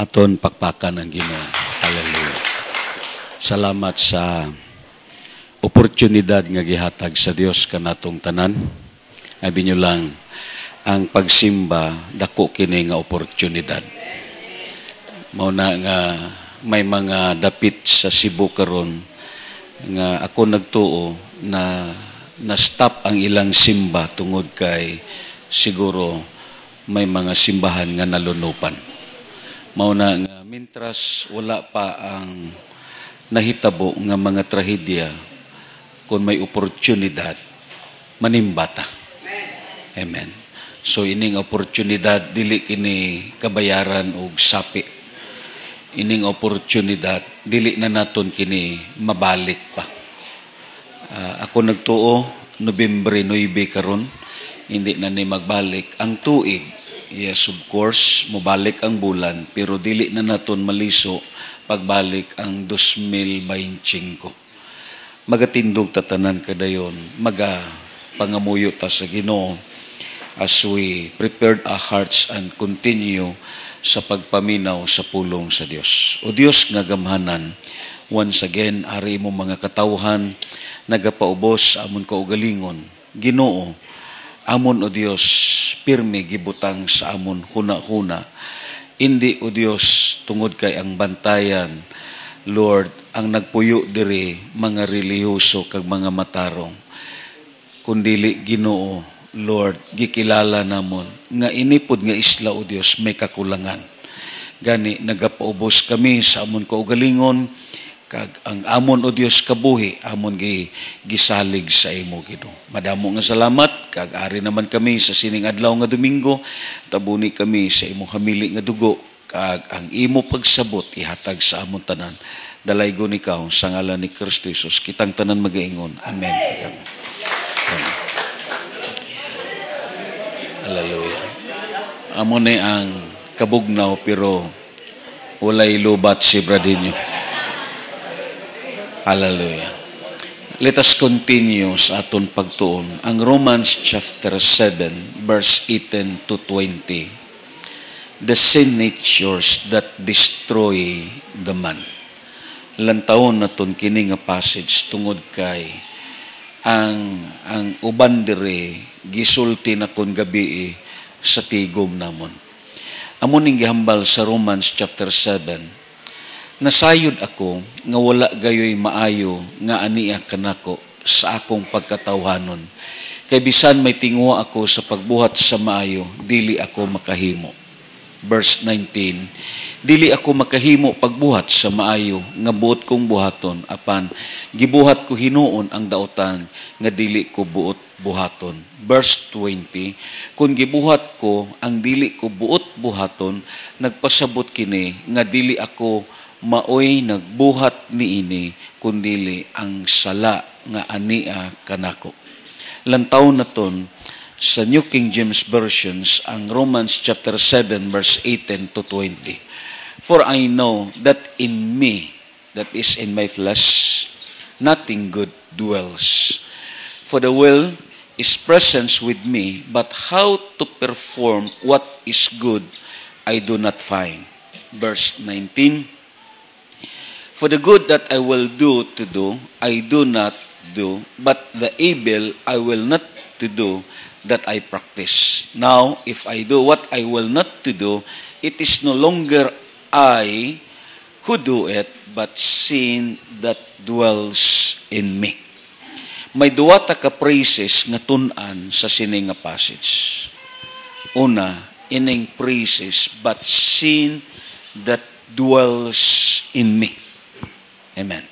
aton pakpakan ang Ginoo. Hallelujah. Salamat sa oportunidad nga gihatag sa Dios kanatong tanan. Abi nyo lang, ang pagsimba dako kini nga oportunidad. Mao na nga may mga dapit sa Cebu karon nga ako nagtuo na stop ang ilang simba tungod kay siguro may mga simbahan nga nalunupan. Mao na nga mintras wala pa ang nahitabo nga mga trahedya, kung may oportunidad manimbata. Amen. So ining oportunidad dili kini kabayaran og sapi. Ining oportunidad dili na naton kini mabalik pa. Ako nagtuo Nobyembre 9 karon, hindi na ni magbalik ang tuig. Yes, of course, mabalik ang bulan, pero dili na naton maliso pagbalik ang 2025. Magatindog tatanan kadayon, pangamuyo ta sa Ginoo as we prepared our hearts and continue sa pagpaminaw sa pulong sa Dios. O Dios nga gamhanan, once again, ari mo mga katawhan, nagapaubos sa amon kaugalingon. Ginoo, amon o Dios, pirmi gibutang sa amon huna-huna. Hindi o Dios, tungod kay ang bantayan, Lord, ang nagpuyo diri mga relihiyoso kag mga matarong. Kundili Ginoo, Lord, gikilala namon nga inipod nga isla o Dios may kakulangan. Gani nagapaubos kami sa amon kaugalingon, kag ang amon o Dios kabuhi amon gisalig sa imo Ginoo. Madamo nga salamat, kag ari naman kami sa sining adlaw nga Domingo, tabuni kami sa imong hamili nga dugo, kag ang imo pagsabot ihatag sa amon tanan. Dalaygon ikaw sa ngalan ni Kristo Jesus, kitang tanan magaingon. Amen. Amen. Amen. Hallelujah. Amon ni ang kabugnaw pero walay lubat si Bradinyo. Hallelujah. Let us continue sa aton pagtuon. Ang Romans chapter 7, verse 18 to 20. The sin natures that destroy the man. Lantawon naton kini nga passage tungod kay ang uban dire gisulti na kon gabi sa tigom namon. Amon ning gihambal sa Romans chapter 7. Nasayod ako nga wala gayoy maayo nga aniya kanako sa akong pagkatawhanon. Kay bisan may tingwa ako sa pagbuhat sa maayo, dili ako makahimo. Verse 19, dili ako makahimo pagbuhat sa maayo nga buot kong buhaton, apan gibuhat ko hinuon ang daotan nga dili ko buot buhaton. Verse 20, kung gibuhat ko ang dili ko buot buhaton, nagpasabot kini nga dili ako maoy nagbuhat niini kundili ang sala nga ania kanako. Lantaw naton sa New King James Versions ang Romans chapter 7 verse 18 to 20. For I know that in me, that is in my flesh, nothing good dwells. For the will is present with me, but how to perform what is good I do not find. Verse 19, for the good that I will do, I do not do, but the evil I will not to do, that I practice. Now, if I do what I will not to do, it is no longer I who do it, but sin that dwells in me. May duwata ka praises nga tun-an sa sining nga passage. Una, ining praises, but sin that dwells in me. Amen.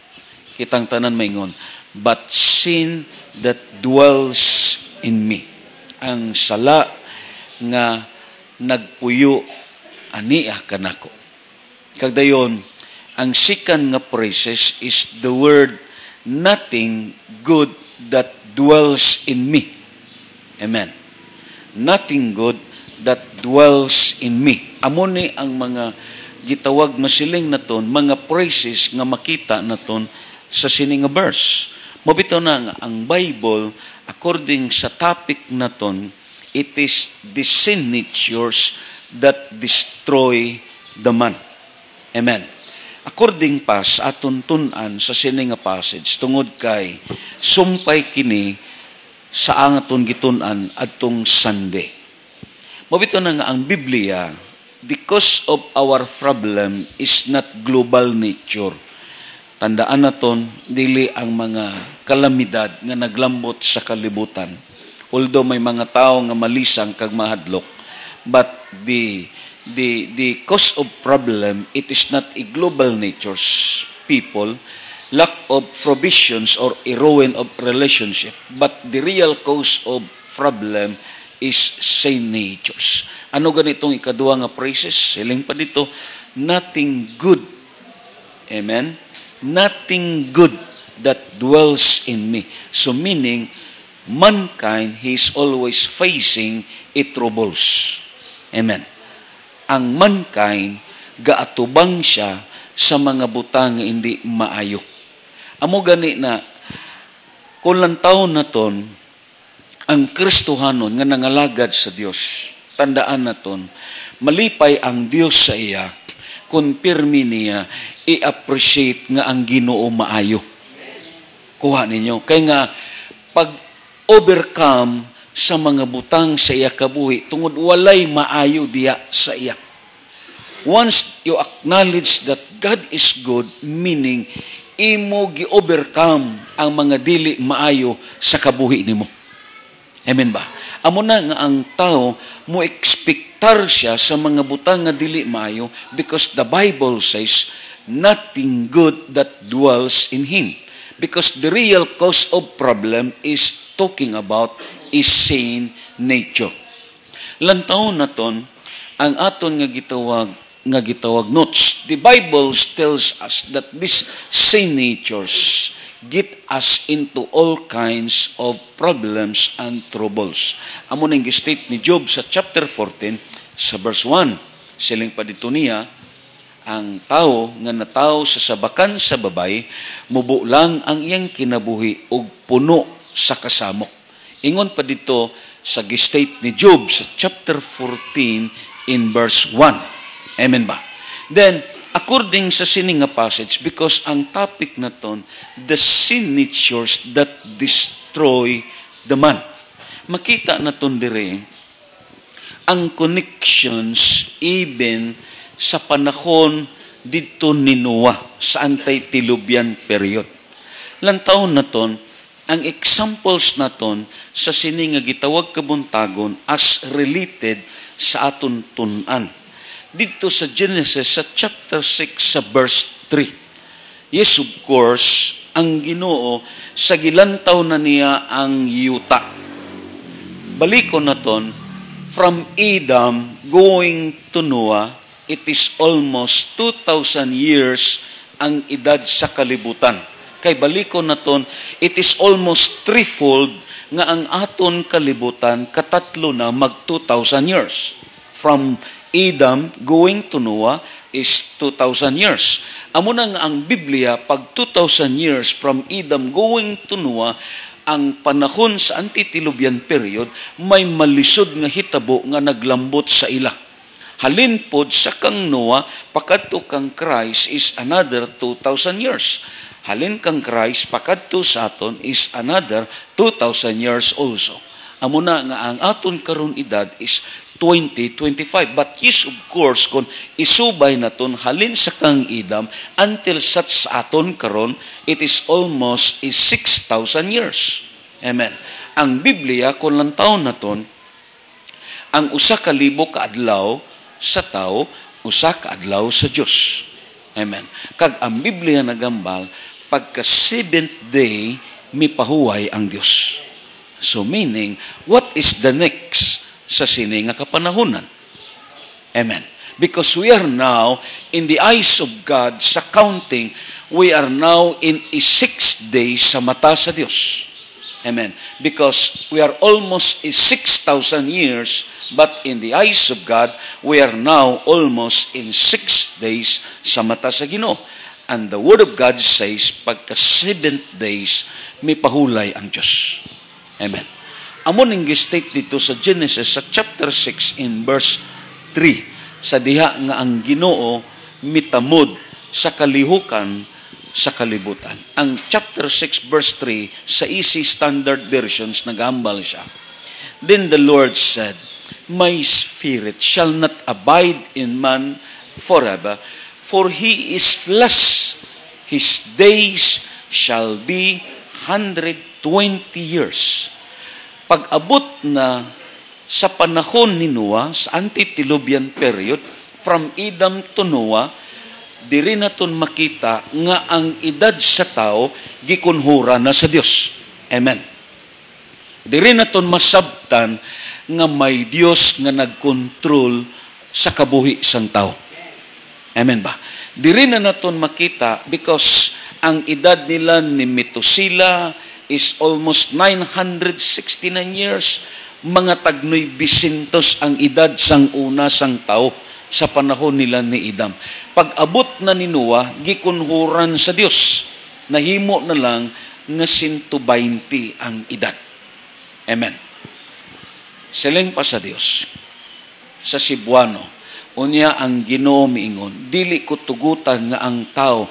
Kitang tanan maingon, but sin that dwells in me. Ang sala nga nagpuyo ania kanako. Kagdayon, ang second nga praises is the word nothing good that dwells in me. Amen. Nothing good that dwells in me. Amon ni ang mga gitawag na siling naton, mga praises nga makita naton sa sining nga verse. Mabitaw na nga ang Bible, according sa topic naton, it is the sin natures that destroy the man. Amen. According pa sa aton tun-an sa sini nga passage, tungod kay sumpay kini sa ang aton gitun-an adtong Sunday. Mabito na nga ang Biblia, the cause of our problem is not global nature. Tandaan naton, dili ang mga kalamidad nga naglambot sa kalibutan. Although may mga tao nga malisang kag mahadlok, but the cause of problem, it is not a global nature's people, lack of provisions or a ruin of relationship, but the real cause of problem is sin natures. Ano ganitong ikaduha nga phrases? Siling pa dito, nothing good. Amen? Nothing good that dwells in me. So meaning, mankind, is always facing troubles. Amen. Ang mankind, gaatubang siya sa mga butang nga hindi maayo. Amo gani na, kung lantaw na ton, ang Kristohanon nga nangalagad sa Dios, tandaan na ton, malipay ang Dios sa iya, kung pirmi niya, i-appreciate nga ang Ginoo maayo. Kuha ninyo. Kaya nga, pag overcome sa mga butang sa iya kabuhi, tungod walay maayo diya sa iya. Once you acknowledge that God is good, meaning, imo gi-overcome ang mga dili maayo sa kabuhi nimo. Amen ba? Amo na nga ang tao mo ekspektar siya sa mga butang nga dili maayo because the Bible says nothing good that dwells in him. Because the real cause of problem is talking about is sin nature. Lantaw na ton ang aton nga gitawag notes. The Bible tells us that these sin natures get us into all kinds of problems and troubles. Amo ning state ni Job sa chapter 14 sa verse 1. Siling pa dito niya, ang tao nga natao sa sabakan sa babay, mubo lang ang iyang kinabuhi og puno sa kasamok. Ingon pa dito sa state ni Job sa chapter 14 in verse 1. Amen ba? Then, according sa sining nga passage, because ang topic na ton, the sin natures that destroy the man. Makita na ton dire ang connections even sa panahon dito ni Noah sa antediluvian period. Lantaw na ton, ang examples naton sa sini nga gitawag kabuntagon as related sa aton tun-an. Dito sa Genesis sa chapter 6 sa verse 3. Yes, of course, ang Ginoo sa gilantaw na niya ang yuta. Balikon naton, from Adam going to Noah, it is almost 2,000 years ang edad sa kalibutan. Kay balikon naton, it is almost threefold nga ang aton kalibutan katatlo na mag 2,000 years. From Adam going to Noah is 2,000 years. Amo na nga ang Biblia, pag 2,000 years from Adam going to Noah, ang panahon sa antediluvian period, may malisod nga hitabo nga naglambot sa ila. Halin pod sa kang Noah, pakadto kang Christ is another 2,000 years. Halin kang Christ, pakadto sa aton is another 2,000 years also. Amo na nga ang aton karon edad is 2025. But yes, of course, kung isubay naton halin sa kang Adam until sa aton karon, it is almost 6,000 years. Amen. Ang Biblia, kung lantaw naton, ang usa ka libo ka adlaw sa tao, usa ka adlaw sa Dios. Amen. Kag ang Biblia nagambal, pagka 7th day, mipahuway ang Dios. So meaning, what is the next sa sini nga kapanahunan? Amen. Because we are now, in the eyes of God, sa counting, we are now in a 6 days sa mata sa Dios. Amen. Because we are almost 6,000 years, but in the eyes of God, we are now almost in 6 days sa mata sa Ginoo. And the Word of God says, pagka 7th days, may pahulay ang Diyos. Amen. Amon ning state dito sa Genesis, sa chapter 6, in verse 3, sa diha nga ang Ginoo mitamod sa kalihukan sa kalibutan. Ang chapter 6 verse 3 sa Easy Standard Versions nagambal siya. Then the Lord said, My spirit shall not abide in man forever, for he is flesh. His days shall be 120 years. Pag-abot na sa panahon ni Noah, sa antediluvian period, from Adam to Noah, diri naton makita nga ang edad sa tao gikunhura na sa Dios. Amen. Diri naton masabtan nga may Dios nga nagkontrol sa kabuhi sang tao. Amen ba? Diri na naton makita because ang edad nila ni Metusela is almost 969 years. Mga tagnoy bisintos ang edad sang una sang tao sa panahon nila ni Adam. Pag-abot na ni Noah, gikunhuran sa Dios. Nahimo na lang nga 120 ang edad. Amen. Siling pa sa Dios. Sa Cebuano, unya ang Ginoo miingon, dili ko tugutan nga ang tao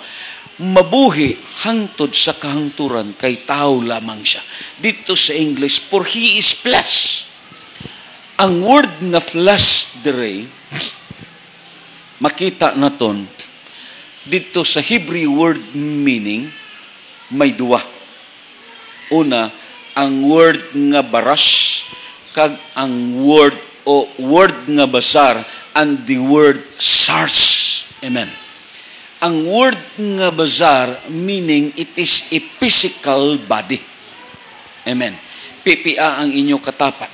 mabuhi hangtod sa kahangturan kay tao lamang siya. Dito sa English, for he is flesh. Ang word nga flesh dire, makita naton dito sa Hebrew word meaning may duwa. Una, ang word nga baras kag ang word nga basar and the word sars. Amen. Ang word nga bazar meaning it is a physical body. Amen. PPA ang inyo katapat.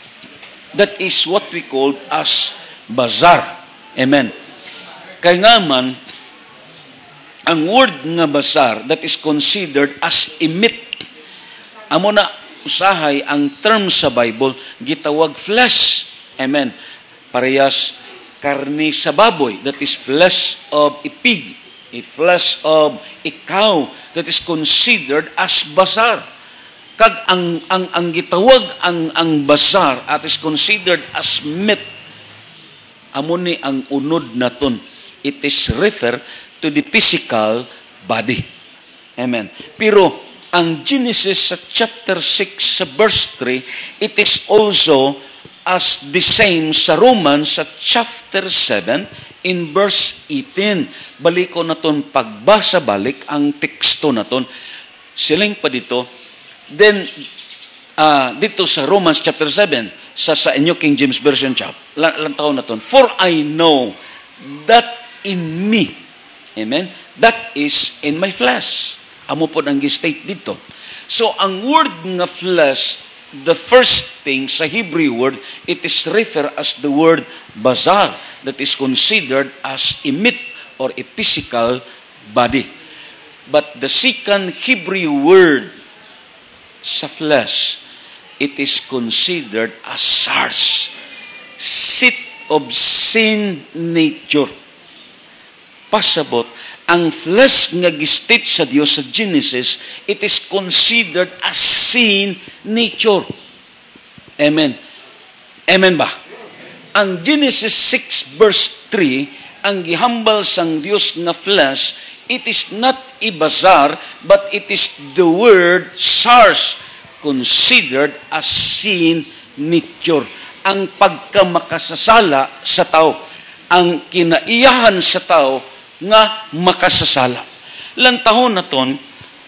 That is what we call as bazar. Amen. Kaya nga man, ang word nga bazar that is considered as a meat. Amo na usahay ang term sa Bible gitawag flesh. Amen. Parehas karne sa baboy, that is flesh of a pig, a flesh of a cow, that is considered as basar. Kag ang gitawag ang basar at is considered as meat. Amo ni ang unod naton. It is refer to the physical body. Amen. Pero ang Genesis sa chapter 6 sa verse 3, it is also as the same sa Romans sa chapter 7 in verse 18. Baliko naton pagbasa balik ang teksto naton. Siling pa dito. Then dito sa Romans chapter 7 sa inyo King James Version chap. Lantaw naton. For I know that in me, amen, that is in my flesh. Amo po ang state dito. So ang word nga flesh, the first thing sa Hebrew word, it is referred as the word bazar, that is considered as a meat or a physical body. But the second Hebrew word sa flesh, it is considered as sars, seat of sin nature. Pasabot, ang flesh nga gistate sa Dios sa Genesis, it is considered as sin nature. Amen. Amen ba? Ang Genesis 6 verse 3, ang gihambal sang Dios nga flesh, it is not a bazar, but it is the word sars, considered as sin nature. Ang pagkamakasasala sa tao, ang kinaiyahan sa tao nga makasasala. Lantahon naton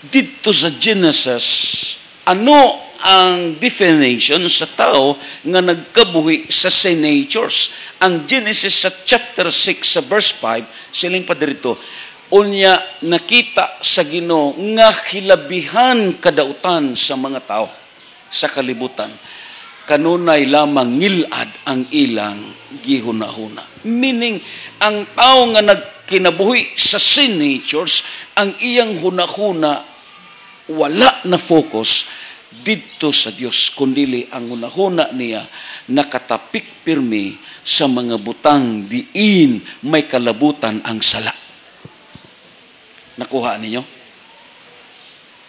dito sa Genesis, ano ang definition sa tao nga nagkabuhi sa sin natures? Ang Genesis sa chapter 6 sa verse 5, siling pa dito, unya nakita sa Ginoo nga hilabihan kadautan sa mga tao sa kalibutan. Kanunay lamang ngilad ang ilang gihuna-huna. Meaning, ang tao nga nagkinabuhi sa sin natures, ang iyang hunahuna wala na focus dito sa Dios, kundili ang hunahuna niya nakatapik pirmi sa mga butang diin may kalabutan ang sala. Nakuha ninyo?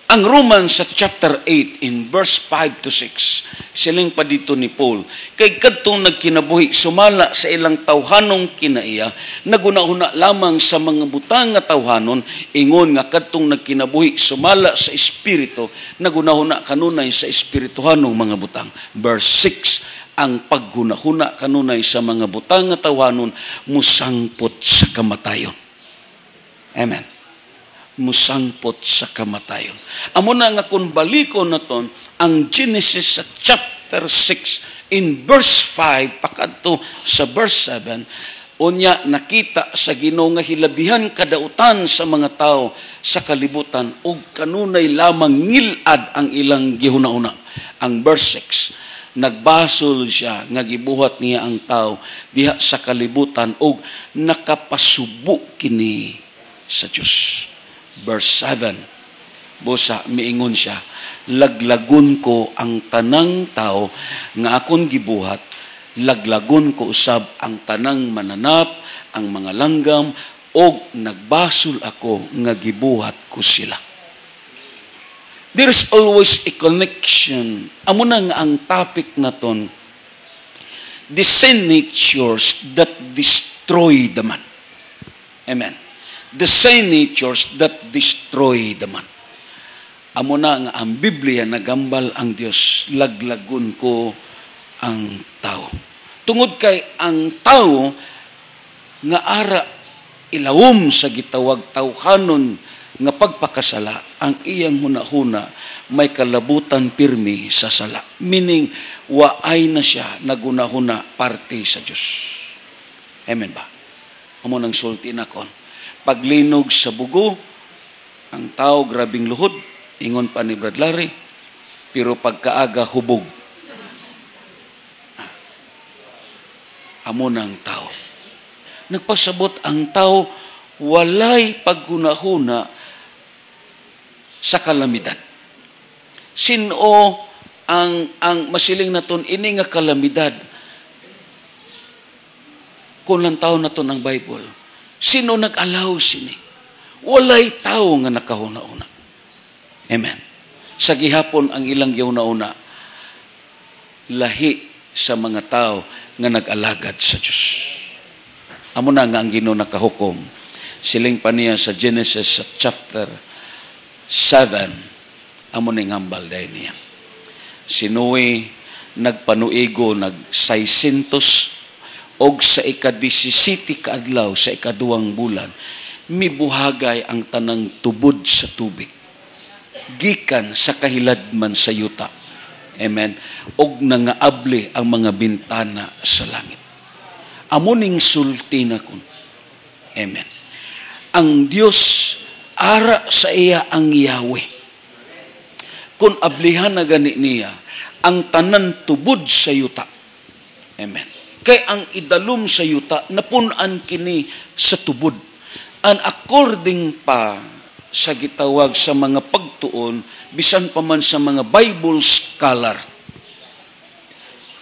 Ang Romans sa chapter 8 in verse 5 to 6, siling pa dito ni Paul, kay kadtong nagkinabuhi, sumala sa ilang tawhanong kinaiya, naguna-una lamang sa mga butang nga tawhanon, ingon nga kadtong nagkinabuhi, sumala sa espiritu, naguna-una kanunay sa espirituhanong mga butang. Verse 6, ang paghuna-huna kanunay sa mga butang nga tawhanon, musangpot sa kamatayon. Amen. Musangpot sa kamatayon. Amo na nga kung balikon naton ang Genesis sa chapter 6 in verse 5 pakadto sa verse 7, unya nakita sa Ginoo nga hilabihan kadautan sa mga tao sa kalibutan ug kanunay lamang ngilad ang ilang gihuna-una. Ang verse 6, nagbasol siya nga gibuhat niya ang tao diha sa kalibutan ug nakapasubo kini sa Dios. Verse 7, busa miingon siya, laglagon ko ang tanang tao nga akon gibuhat, laglagon ko usab ang tanang mananap, ang mga langgam, og nagbasol ako nga gibuhat ko sila. There is always a connection. Amo na nga ang topic naton, the sin natures that destroy the man. Amen. The sin natures that destroy the man. Amo na nga ang Biblia nagambal ang Dios, laglagon ko ang tao. Tungod kay ang tao nga ara ilawom sa gitawag tawhanon nga pagpakasala, ang iyang hunahuna may kalabutan pirmi sa sala. Meaning, waay na siya nagunahuna parte sa Dios. Amen ba? Amo nang sulti na kon. Paglinog sa bugo, ang tao grabing luhod, ingon pa ni Brad Larry, pero pagkaaga hubog. Amo ng tao. Nagpasabot ang tao, walay paghuna-huna sa kalamidad. Sino ang masiling naton ini nga kalamidad? Kung lang tao naton ang Bible, sino nag-allow sini? Walay tao nga nakahuna-una. Amen. Sa gihapon ang ilang gihuna-una, lahi sa mga tao nga nag-alagad sa Diyos. Amo na nga ang Ginoo nakahukom. Siling pa niya sa Genesis sa chapter 7, amo ning hambal dahil niya. Si Noe nagpanuigo, nag-600 og sa ika-17 kaadlaw sa ikaduhang bulan, mibuhagay ang tanang tubod sa tubig. Gikan sa kahiladman sa yuta. Amen. Og nangaabli ang mga bintana sa langit. Amuning sulti na kun. Amen. Ang Dios ara sa iya ang Yahweh. Kung ablihan na gani niya, ang tanan tubod sa yuta. Amen. Kay ang idalom sa yuta, napunan kini sa tubod. And according pa sa gitawag sa mga pagtuon, bisan pa man sa mga Bible scholar,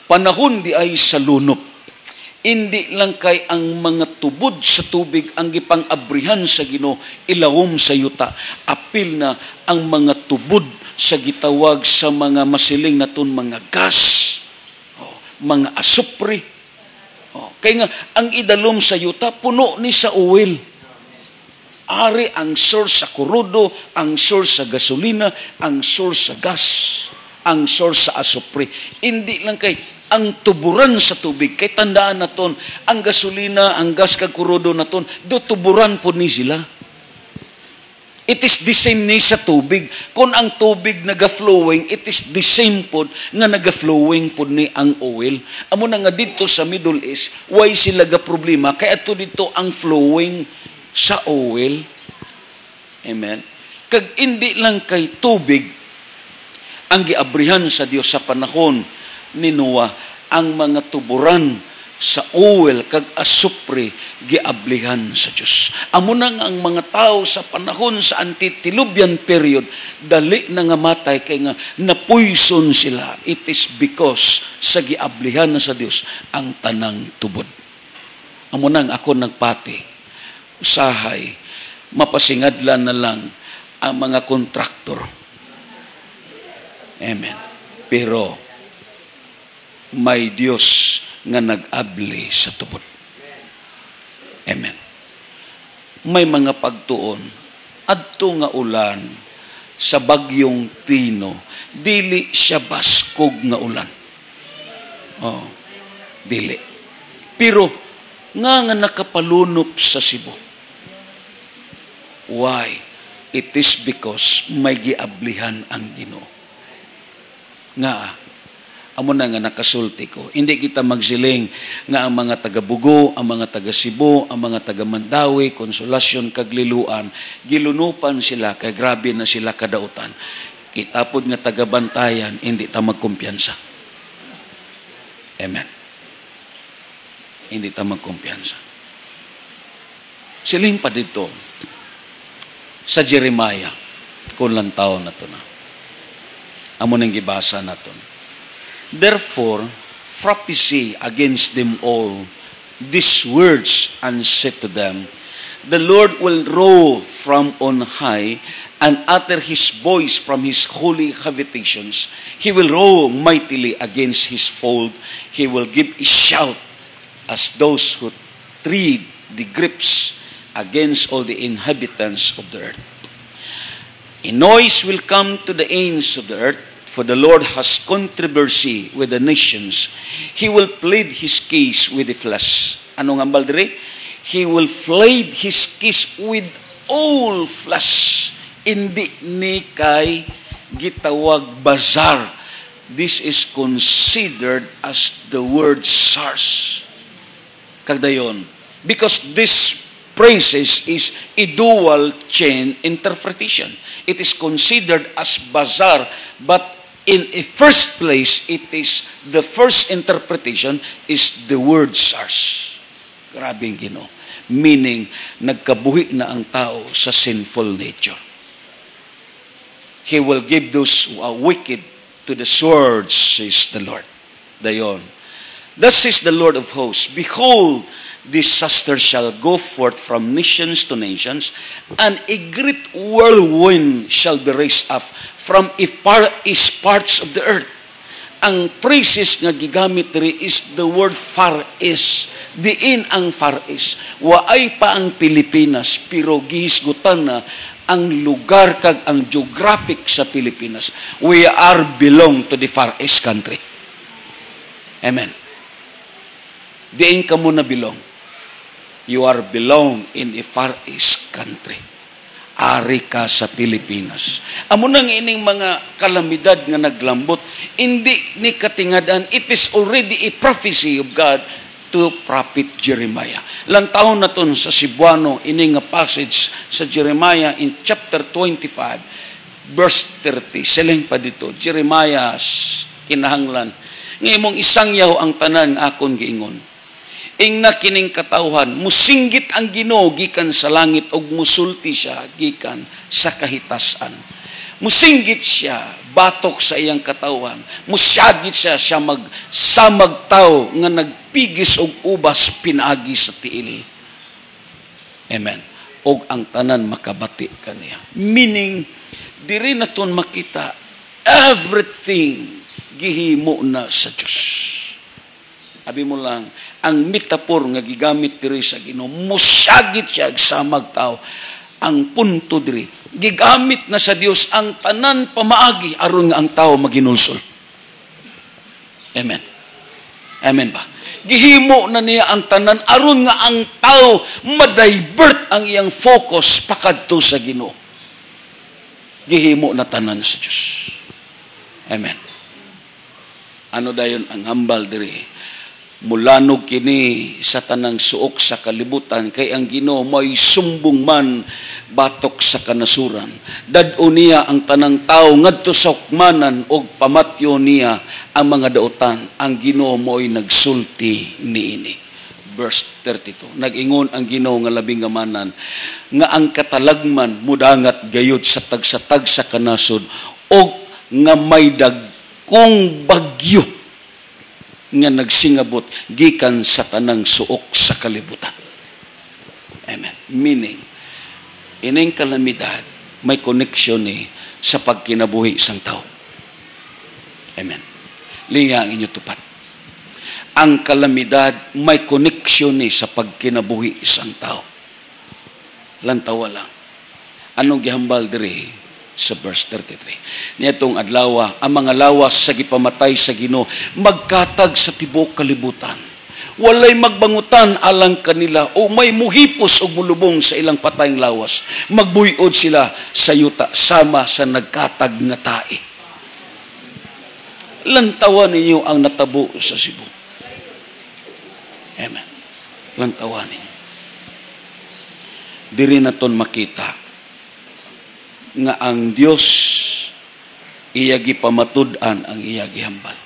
panahon di ay sa lunop. Hindi lang kay ang mga tubod sa tubig ang gipang-abrihan sa Ginoo, ilawom sa yuta. Apil na ang mga tubod sa gitawag sa mga masiling naton mga gas, mga asupre. Kaya nga, ang idalom sa yuta, puno ni sa oil. Ari ang source sa kurudo, ang source sa gasolina, ang source sa gas, ang source sa asupre. Hindi lang kay ang tuburan sa tubig. Kay tandaan naton, ang gasolina, ang gas kag kurudo naton, do tuburan po ni sila. It is the same ni sa tubig. Kung ang tubig naga-flowing, it is the same po nga naga-flowing po ni ang oil. Amo na nga dito sa Middle East, why sila ga problema? Kaya ito dito ang flowing sa oil. Amen. Kag hindi lang kay tubig ang giabrihan sa Dios sa panahon ni Noah, ang mga tuburan sa oil kag asupre giablihan sa Dios. Amo nang ang mga tao sa panahon sa antediluvian period dali na nga matay kay nga napuison sila. It is because sa giablihan na sa Dios ang tanang tubod. Amo nang ako nagpati, usahay, mapasingadlan na lang ang mga kontraktor. Amen. Pero may Dios nga nag-abli sa tubod. Amen. May mga pagtuon adto nga ulan sa bagyong Tino, dili siya baskog nga ulan. Oh, dili. Pero nga nakapalunop sa Cebu. Why? It is because may giablihan ang Ginoo. Nga, amo na nga nakasulti ko. Hindi kita magsiling nga ang mga taga-Bugo, ang mga taga-Cebu, ang mga taga-Mandawi, Konsolasyon, Kagliluan, gilunupan sila, kay grabe na sila kadautan. Kitapod nga taga-Bantayan, hindi ta magkumpiyansa. Amen. Hindi ta magkumpiyansa. Siling pa dito, sa Jeremiah, kung lang taon na to na. Amo nang gibasa na to. Therefore, prophesy against them all these words and said to them, the Lord will roar from on high and utter his voice from his holy habitations. He will roar mightily against his fold. He will give a shout as those who tread the grapes against all the inhabitants of the earth. A noise will come to the ends of the earth, for the Lord has controversy with the nations. He will plead his case with the flesh. Ano nga baldiri? He will plead his case with all flesh. Hindi ni kay gitawag bazar. This is considered as the word SARS. Kagdayon. Because this phrases is a dual chain interpretation. It is considered as bazar, but in a first place, it is the first interpretation is the word SARS. Grabing Ginoo. Meaning, nagkabuhi na ang tao sa sinful nature. He will give those who are wicked to the sword, says the Lord. Dayon. Thus says the Lord of hosts, behold, disaster shall go forth from nations to nations, and a great whirlwind shall be raised up from parts of the earth. Ang phrases nga gigamit diri is the word Far East. Diin ang Far East. Waay pa ang Pilipinas, pero gihisgutan na ang lugar kag ang geographic sa Pilipinas. We are belong to the Far East country. Amen. Diin ka mo na belong. You are belong in a Far East country. Ari ka sa Pilipinas. Amo nang ining mga kalamidad nga naglambot, hindi ni katingadan, it is already a prophecy of God to prophet Jeremiah. Lang taon na ton sa Cebuano, ining nga passage sa Jeremiah in chapter 25, verse 30. Siling pa dito, Jeremiah kinahanglan. Ngayong isang yaw ang tanan akon giingon. Ing nakining katawhan, musinggit ang Ginoo gikan sa langit og musulti siya gikan sa kahitasan. Musinggit siya batok sa iyang katawhan. Musyagit siya magsamag tao nga nagpigis og ubas pinaagi sa tiil. Amen. Og ang tanan makabati kaniya. Meaning, diri naton makita everything gihimo na sa Dios. Abi mo lang, ang metaphor nga gigamit diri sa Ginoo, musyagit siya agsamag tao. Ang punto diri, gigamit na sa Dios ang tanan pamaagi aron nga ang tao maginulsol. Amen. Amen ba? Gihimo na niya ang tanan aron nga ang tao ma-divert ang iyang focus pakadto sa Ginoo. Gihimo na tanan sa Dios. Amen. Ano dayon ang hambal diri? Mulanog kini sa tanang suok sa kalibutan, kay ang Ginoo may sumbong man batok sa kanasuran. Dad-o niya ang tanang tao ngadto sa hukmanan og pamatyo niya ang mga dautan. Ang Ginoo mo'y nagsulti niini. Verse 32. Nag-ingon ang Ginoo nga labing gamanan nga ang katalagman mudangat gayud sa tagsatag sa kanasod og nga may dagkong bagyo nga nagsingabot gikan sa tanang suok sa kalibutan. Amen. Meaning, ining kalamidad may connection sa pagkinabuhi sang tao. Amen. Linga ang inyo tupad. Ang kalamidad may koneksyon ni sa pagkinabuhi isang tao. Lantawa lang. Anong gihambal diri sa verse 33? Nitong adlaw, ang mga lawas sa gipamatay sa Ginoo magkatag sa tibuok kalibutan. Walay magbangutan alang kanila o may muhipos o mulubong sa ilang patayng lawas. Magbuyod sila sa yuta sama sa nagkatag nga tae. Lantawan ninyo ang natabo sa Cebu. Amen. Lantawan ninyo. Diri naton makita nga ang Dios iyagi pamatud-an ang iyagi hambal.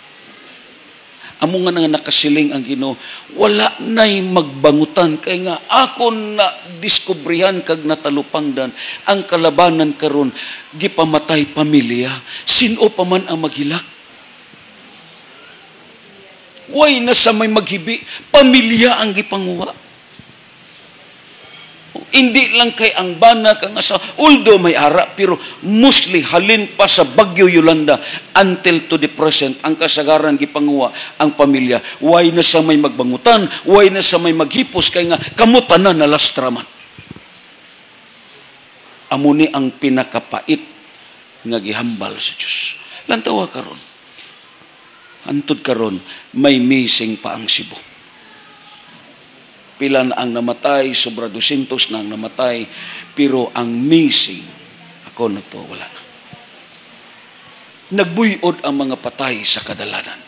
Amo nga nga nakasiling ang Ginoo, wala na'y magbangutan kay nga ako na diskubrihan kag natalupangdan ang kalabanan karon gipamatay pamilya, sino pa man ang maghilak. Way na sa may maghibi, pamilya ang gipanguha. Hindi lang kay ang bana kang asa, although may ara, pero mostly halin pa sa Bagyo Yolanda until to the present, ang kasagaran gipanguha ang pamilya. Way na sa may magbangutan, way na sa may maghipos, kay nga kamutanan na lastraman. Amo ni ang pinakapait nga gihambal sa Dios. Lantawa karon. Hantod karon may missing pa ang Cebu. Pila na ang namatay, sobra 200 na ang namatay, pero ang missing, ako na to, wala na. Nagbuyod ang mga patay sa kadalanan.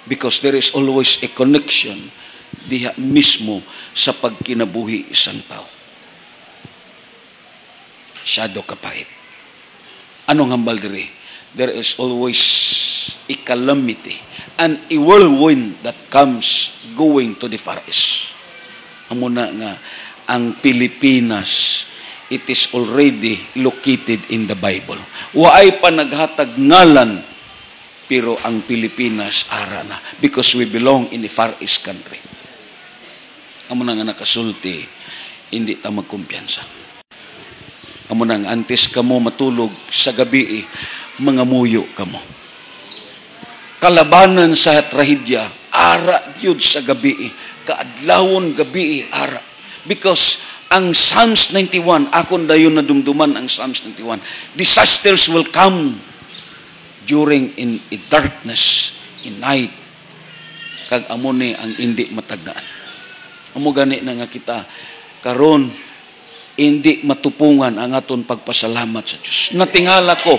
Because there is always a connection diha mismo sa pagkinabuhi isang tao. Shadow kapait. Anong hambal diri? There is always a calamity and a whirlwind that comes going to the far east. Amo na nga ang Pilipinas, it is already located in the Bible. Waay pa naghatag ngalan, pero ang Pilipinas ara na because we belong in the far east country. Amo na nga nakasulti, hindi ta magkumpiyansa. Amo na nga antes kamo matulog sa gabi, mga muyo kamo. Kalabanan sa trahedya, ara yun sa gabi, kaadlawon gabi, ara. Because ang Psalms 91, akon dayon na dumduman ang Psalms 91, disasters will come during in darkness, in night, kag amo ni ang hindi matagdaan. Amo gani na nga kita, karon hindi matupungan ang aton pagpasalamat sa Diyos. Natingala ko,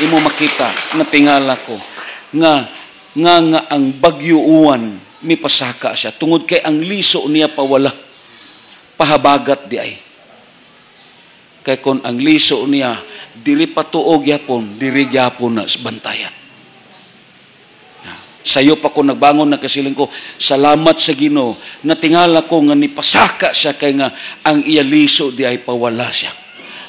imo makita, natingala ko nga ang Bagyo Uwan mipasaka siya tungod kay ang liso niya pawala pahabagat di ay kay kon ang liso niya diri patuog yapon diri gyapon na bantayan. Sayo pa ko nagbangon na kasiling ko, salamat sa Ginoo, natingala ko nga nipasaka siya kay nga ang iya liso di ay pawala siya.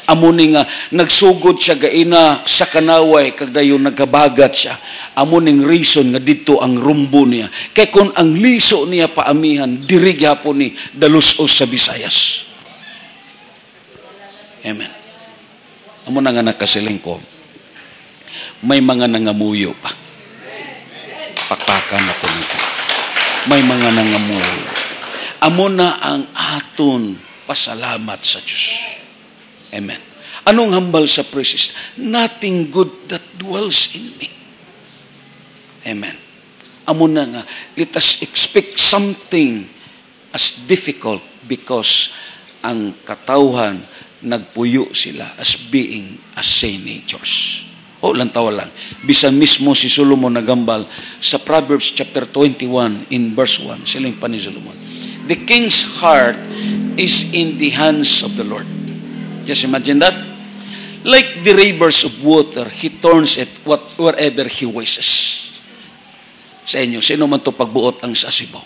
Amo ni nga nagsugod siya gaina sa kanaway kag dayon nagabagat siya. Amo ning reason nga didto ang rumbo niya. Kay kun ang liso niya paamihan diri gyapon ni dalusos sa Visayas. Amen. Amo na nga nakasiling ko. May mga nangamuyo pa. Pakpakan na po nito. May mga nangamuyo. Amo na ang aton pasalamat sa Diyos. Amen. Anong hambal sa praise? Nothing good that dwells in me. Amen. Amo na nga, let us expect something as difficult because ang katawhan nagpuyo sila as being as same natures. O lantawa lang. Bisan mismo si Solomon nagambal sa Proverbs chapter 21 in verse 1. Siling pa ni Solomon. The king's heart is in the hands of the Lord. Just imagine that. Like the rivers of water, He turns it wherever He wishes. Sa inyo, sino man to pagbuot ang sa Cebu?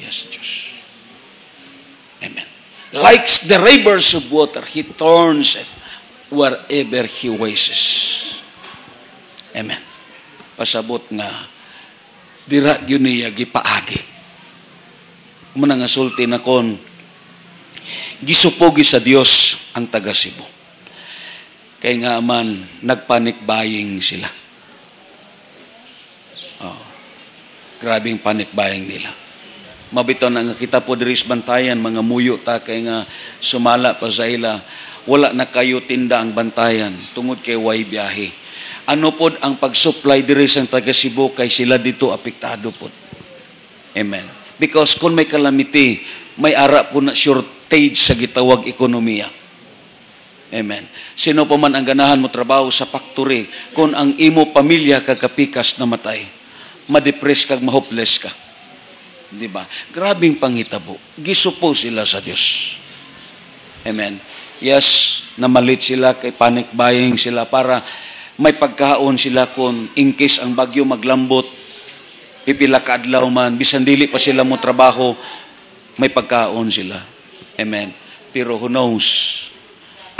Yes, Diyos. Amen. Like the rivers of water, He turns it wherever He wishes. Amen. Pasabot nga, dira yun niya gipaagi. Muna nga sulti na kon, gisupogi sa Dios ang taga Cebu. Kay nga man, nagpanic buying sila. Grabing panic buying nila. Mabito na nga kita po diris bantayan, mga muyo ta kay nga sumala pa sa ila. Wala na kayo tinda ang bantayan, tungod kay way biyahe. Ano po ang pag-supply diris ang taga Cebu kay sila dito apektado po. Amen. Because kung may calamity, may ara po na shortage sa gitawag ekonomiya. Amen. Sino pa man ang ganahan mo trabaho sa factory, kung ang imo pamilya kagapikas na matay, ma-depress kag ma-hopeless ka. Di ba? Grabing panghitabo. Gisupo sila sa Diyos. Amen. Yes, namalit sila kay panic buying sila para may pagkaon sila kung in case ang bagyo maglambot, pipila ka adlaw man, bisan dili pa sila mo trabaho, may pagkaon sila. Amen. Pero who knows,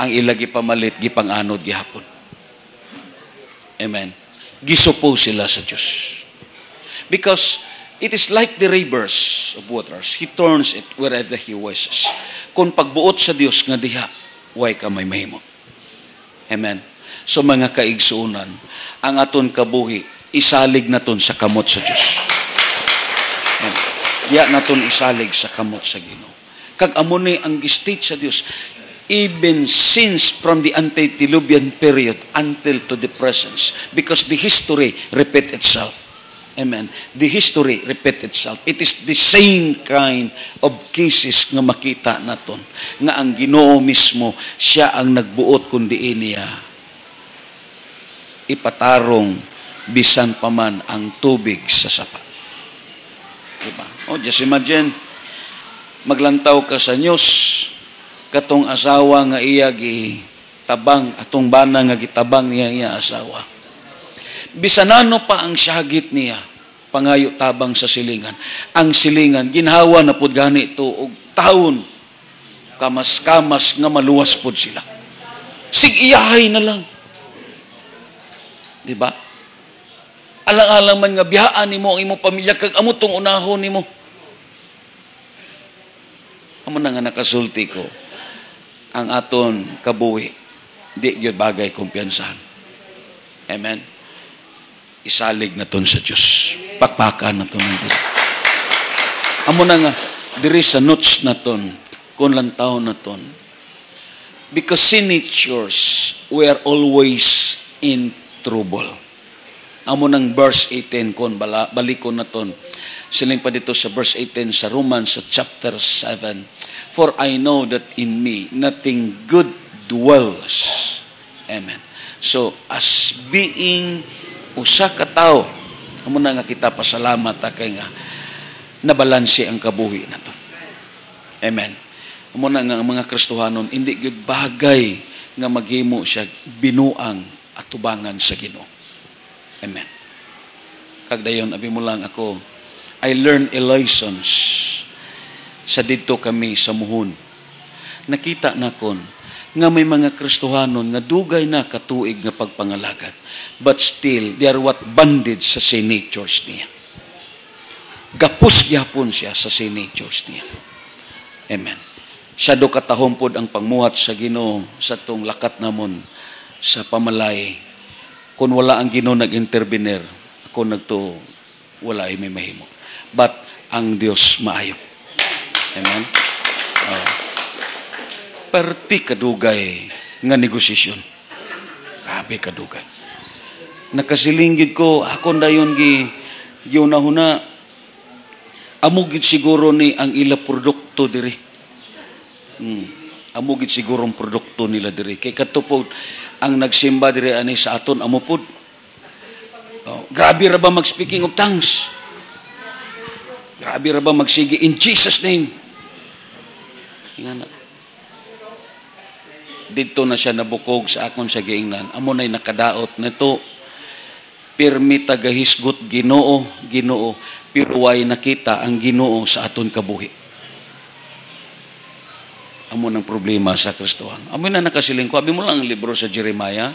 ang ilagi pamalit, gipang-anod gihapon. Amen. Gisupo sila sa Diyos. Because it is like the rivers of waters. He turns it wherever He wishes. Kung pagbuot sa Diyos nga diha, way ka may mahimo. Amen. So mga kaigsuunan, ang aton kabuhi, isalig naton sa kamot sa Diyos. Amen. Ya naton isalig sa kamot sa Ginoo. Kag amo ni ang state sa Diyos, even since from the antediluvian period until to the presence, because the history repeat itself. Amen. The history repeat itself. It is the same kind of cases nga makita naton nga ang Ginoo mismo siya ang nagbuot kundi niya ipatarong bisan pa man ang tubig sa sapa. Diba? Oh, just imagine maglantaw ka sa news katong asawa nga iya gitabang atong bana nga gitabang niya iya asawa. Bisanano pa ang syagit niya, pangayo tabang sa silingan. Ang silingan, ginhawa na po gani ito, og taon, kamas-kamas nga maluwas po sila. Sig-iyahay na lang. Diba? Alang-alang man nga, biyaan ni mo, ang imong pamilya, kag amo tong unahon ni mo. Amo na nga nakasulti ko, ang aton kabuhi, di yun bagay kumpiyansahan. Amen. Isalig na ton sa Diyos. Pakpakan na ton ng Diyos. Amo na nga, diri sa notes na ton, kung lantaw na ton. Because sin natures, we are always in trouble. Amo ng verse 18, kung balikon na ton. Siling pa dito sa verse 18 sa Romans, sa chapter 7. For I know that in me, nothing good dwells. Amen. So, as being usa ka tao, amo na nga kita pasalamat kay nga nabalanse ang kabuhi nato. Amen. Amo na nga ang mga Kristohanon hindi gyud bagay nga maghimo siya binuang at tubangan sa Ginoo. Amen. Kag dayon abi mo lang ako, I learned a lessons sa didto kami sa muhon. Nakita na kon nga may mga Kristohanon nga dugay na katuig nga pagpangalagad. But still, they are what bondage sa sin natures niya. Gapos gyapon siya sa sin natures niya. Amen. Siya do katahom pod ang pangmuhat sa Ginoo sa tong lakat namon sa pamalay. Kung wala ang Ginoo nag-intervenir, ako nagto wala ay may mahimo. But ang Dios maayo. Amen. Perti kadugay nga negosasyon. Grabe kadugay. Nakasilingid ko, ako dayon giunahuna, amugid siguro ni ang ila produkto diri. Amugid siguro ang produkto nila diri. Kay katupod, ang nagsimba diri ani sa aton, amupod. Grabe ra ba mag-speaking of tongues? Grabe ra ba magsige in Jesus' name? Ingana. Dito na siya nabukog sa akon sa giingnan. Amo na'y nakadaot nito. Pirmi tagahisgot Ginoo, Ginoo, pero way nakita ang Ginoo sa aton kabuhi. Amo nang problema sa Kristohan. Amo na nakasiling ko. Abi mo lang ang libro sa Jeremiah.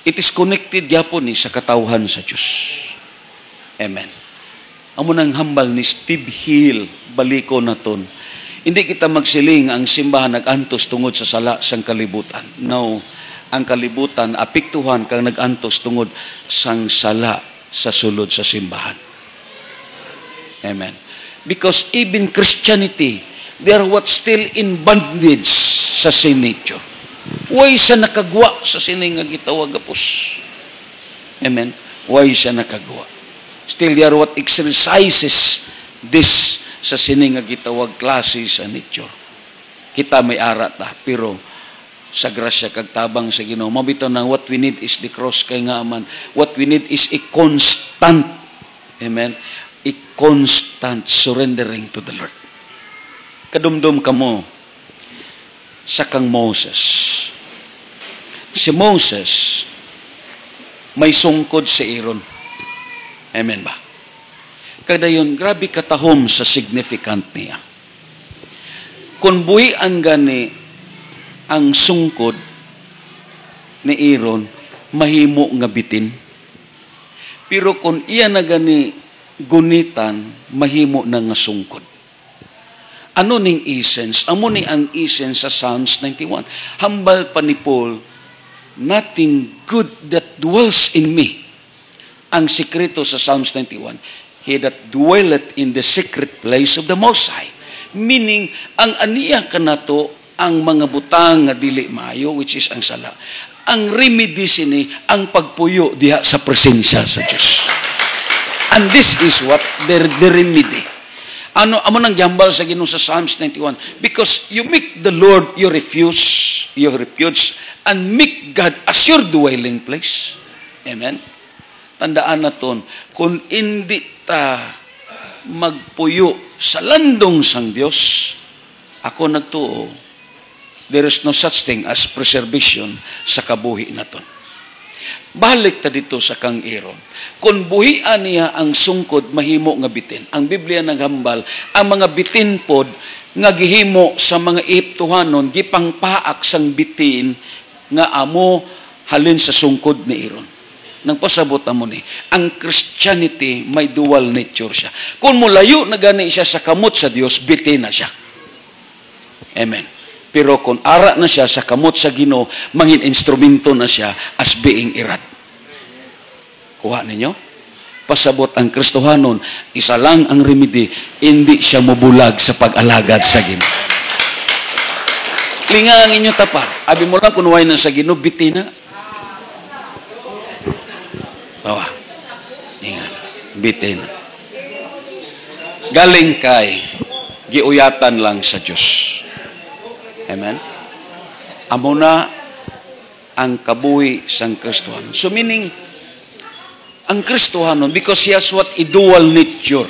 It is connected yapon ni sa katawhan sa Diyos. Amen. Amo nang hambal ni Steve Hill, baliko naton. Hindi kita magsiling ang simbahan nag-antos tungod sa sala sang kalibutan. No. ang kalibutan apektuhan kang nag-antos tungod sang sala sa sulod sa simbahan. Amen. Because even Christianity, they are what still in bondage sa sin nature. Way siya nakagwa sa sining nga gitawag gapos. Amen. Way siya nakagwa. Still they are what exercises this sa sining nga gitawag klase sa nature. Kita may ara ta, pero sa grasya kag tabang sa Ginoo mabitaw na what we need is the cross kay nga man. What we need is a constant, amen, a constant surrendering to the Lord. Kadumdum kamo sa kang Moses. Si Moses may sungkod sa Aaron. Amen ba? Kada yun, grabe katahom sa significant niya. Kung buhian gani ang sungkod ni Aaron, mahimo nga bitin. Pero kung iya na gani gunitan, mahimo na nga sungkod. Ano ning essence? Amo ni ang essence sa Psalms 91. Hambal pa ni Paul, nothing good that dwells in me. Ang sikreto sa Psalms 91, he that dwelleth in the secret place of the Most High. Meaning, ang aniya kanato, ang mga butang nga dili maayo, which is ang sala. Ang remedy sini, ang pagpuyo diha sa presensya sa Diyos. And this is what the remedy. Amo nang gambal sa Ginoo sa Psalms 91, because you make the Lord your refuge, and make God as your dwelling place. Amen. Tandaan naton, kung hindi ta magpuyo sa landong sang Dios, ako nagtuo, there is no such thing as preservation sa kabuhi naton. Balik ta dito sa kang Aaron. Kung buhian niya ang sungkod, mahimo nga bitin. Ang Biblia naghambal, ang mga bitin pod nga gihimo sa mga Ehiptohanon, gipangpaak sang bitin nga amo halin sa sungkod ni Aaron. Nang pasabot mo ni, ang Christianity may dual nature siya. Kung mulayo na gani siya sa kamot sa Dios, bitin na siya. Amen. Pero kung ara na siya sa kamot sa Ginoo, mangin instrumento na siya as being irad. Kuha ninyo? Pasabot ang Kristohanon, isa lang ang remedy, hindi siya mubulag sa pag-alagad sa Ginoo. Linga ang inyo tapat. Abi mo lang kung way na sa Ginoo, bitina. Bawa. Linga. Bitina. Galing kay, giuyatan lang sa Diyos. Amen? Amo na ang kabuhi sang Kristohanon. So meaning, ang Kristohanon, because he has what? A dual nature.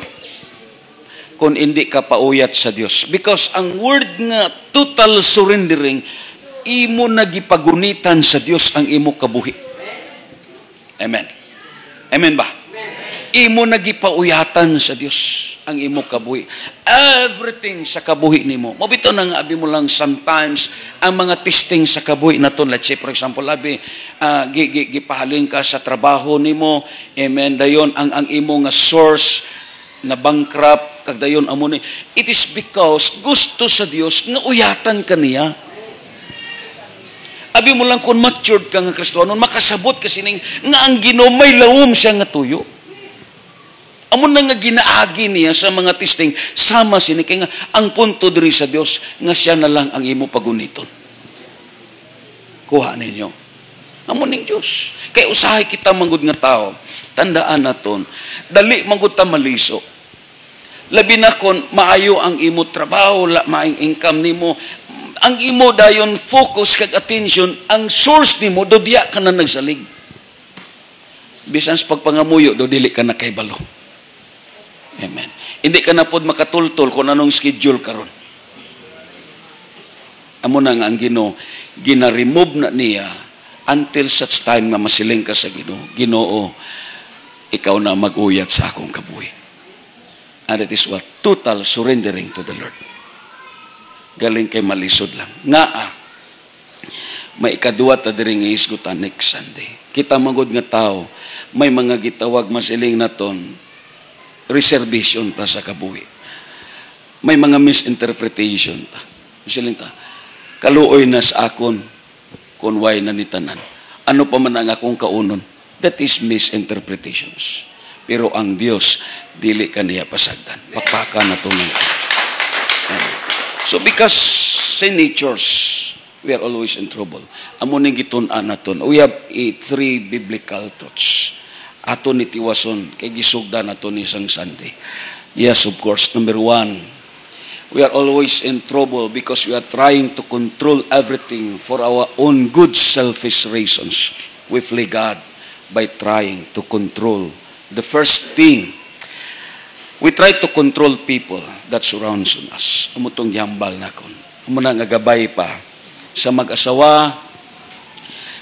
Kung hindi ka pauyat sa Diyos. Because ang word nga, total surrendering, imo nagipagunitan sa Diyos ang imo kabuhi. Amen? Amen ba? Imo nagipauyatan sa Diyos ang imo kabuhi. Everything sa kabuhi nimo. Mabito na nga abi mo lang sometimes ang mga testing sa kabuhi naton. Let's say for example, abi gipahalin ka sa trabaho nimo. Amen. Dayon ang imo nga source na bankrupt kag dayon amo ni. It is because gusto sa Dios nga uyatan kaniya. Abi mo lang kung matured ka nga Kristohanon, makasabot kasi ning nga ang Ginoo may lawom siya nga tuyo. Amo na nga ginaagi niya sa mga testing, sama sini kay nga ang punto diri sa Dios nga siya na lang ang imo paguniton. Kuha ninyo. Amo ning Dios. Kay usahay kita manggod nga tao, tandaan naton, dali manggod ta maliso. Labi na kon maayo ang imo trabaho, maayong income nimo, ang imo dayon focus kag attention, ang source nimo do diya ka na nagsalig. Bisan sa pagpangamuyo do dili ka na kay balo. Amen. Hindi ka na pod makatultol kung anong schedule karon. Amo na nga ang Ginoo, gina-remove na niya until such time na masiling ka sa Ginoo. Ginoo, ikaw na mag-uyat sa akong kabuhi. And that is what? Total surrendering to the Lord. Galing kay malisod lang. Nga may ikaduwa ta diri nga isgutan next Sunday. Kita magod nga tao, may mga gitawag masiling naton, reservation ta sa kabuhi. May mga misinterpretation ta. Masiling ta, kaluoy na sa akon kung why na nitanan. Ano pa man ang akong kaunon, that is misinterpretations. Pero ang Dios, dili kaniya pasagdan. Pakpaka na ito ng So because sin natures, we are always in trouble. Amo ning gitun-an naton. We have three biblical truths. Ato ni tiwason, kay gisugdan nato ni isang Sunday. Yes, of course. Number one, we are always in trouble because we are trying to control everything for our own good selfish reasons. We flee God by trying to control. The first thing, we try to control people that surrounds us. Amutong yambal na kon. Muna nga gabay pa sa mag-asawa,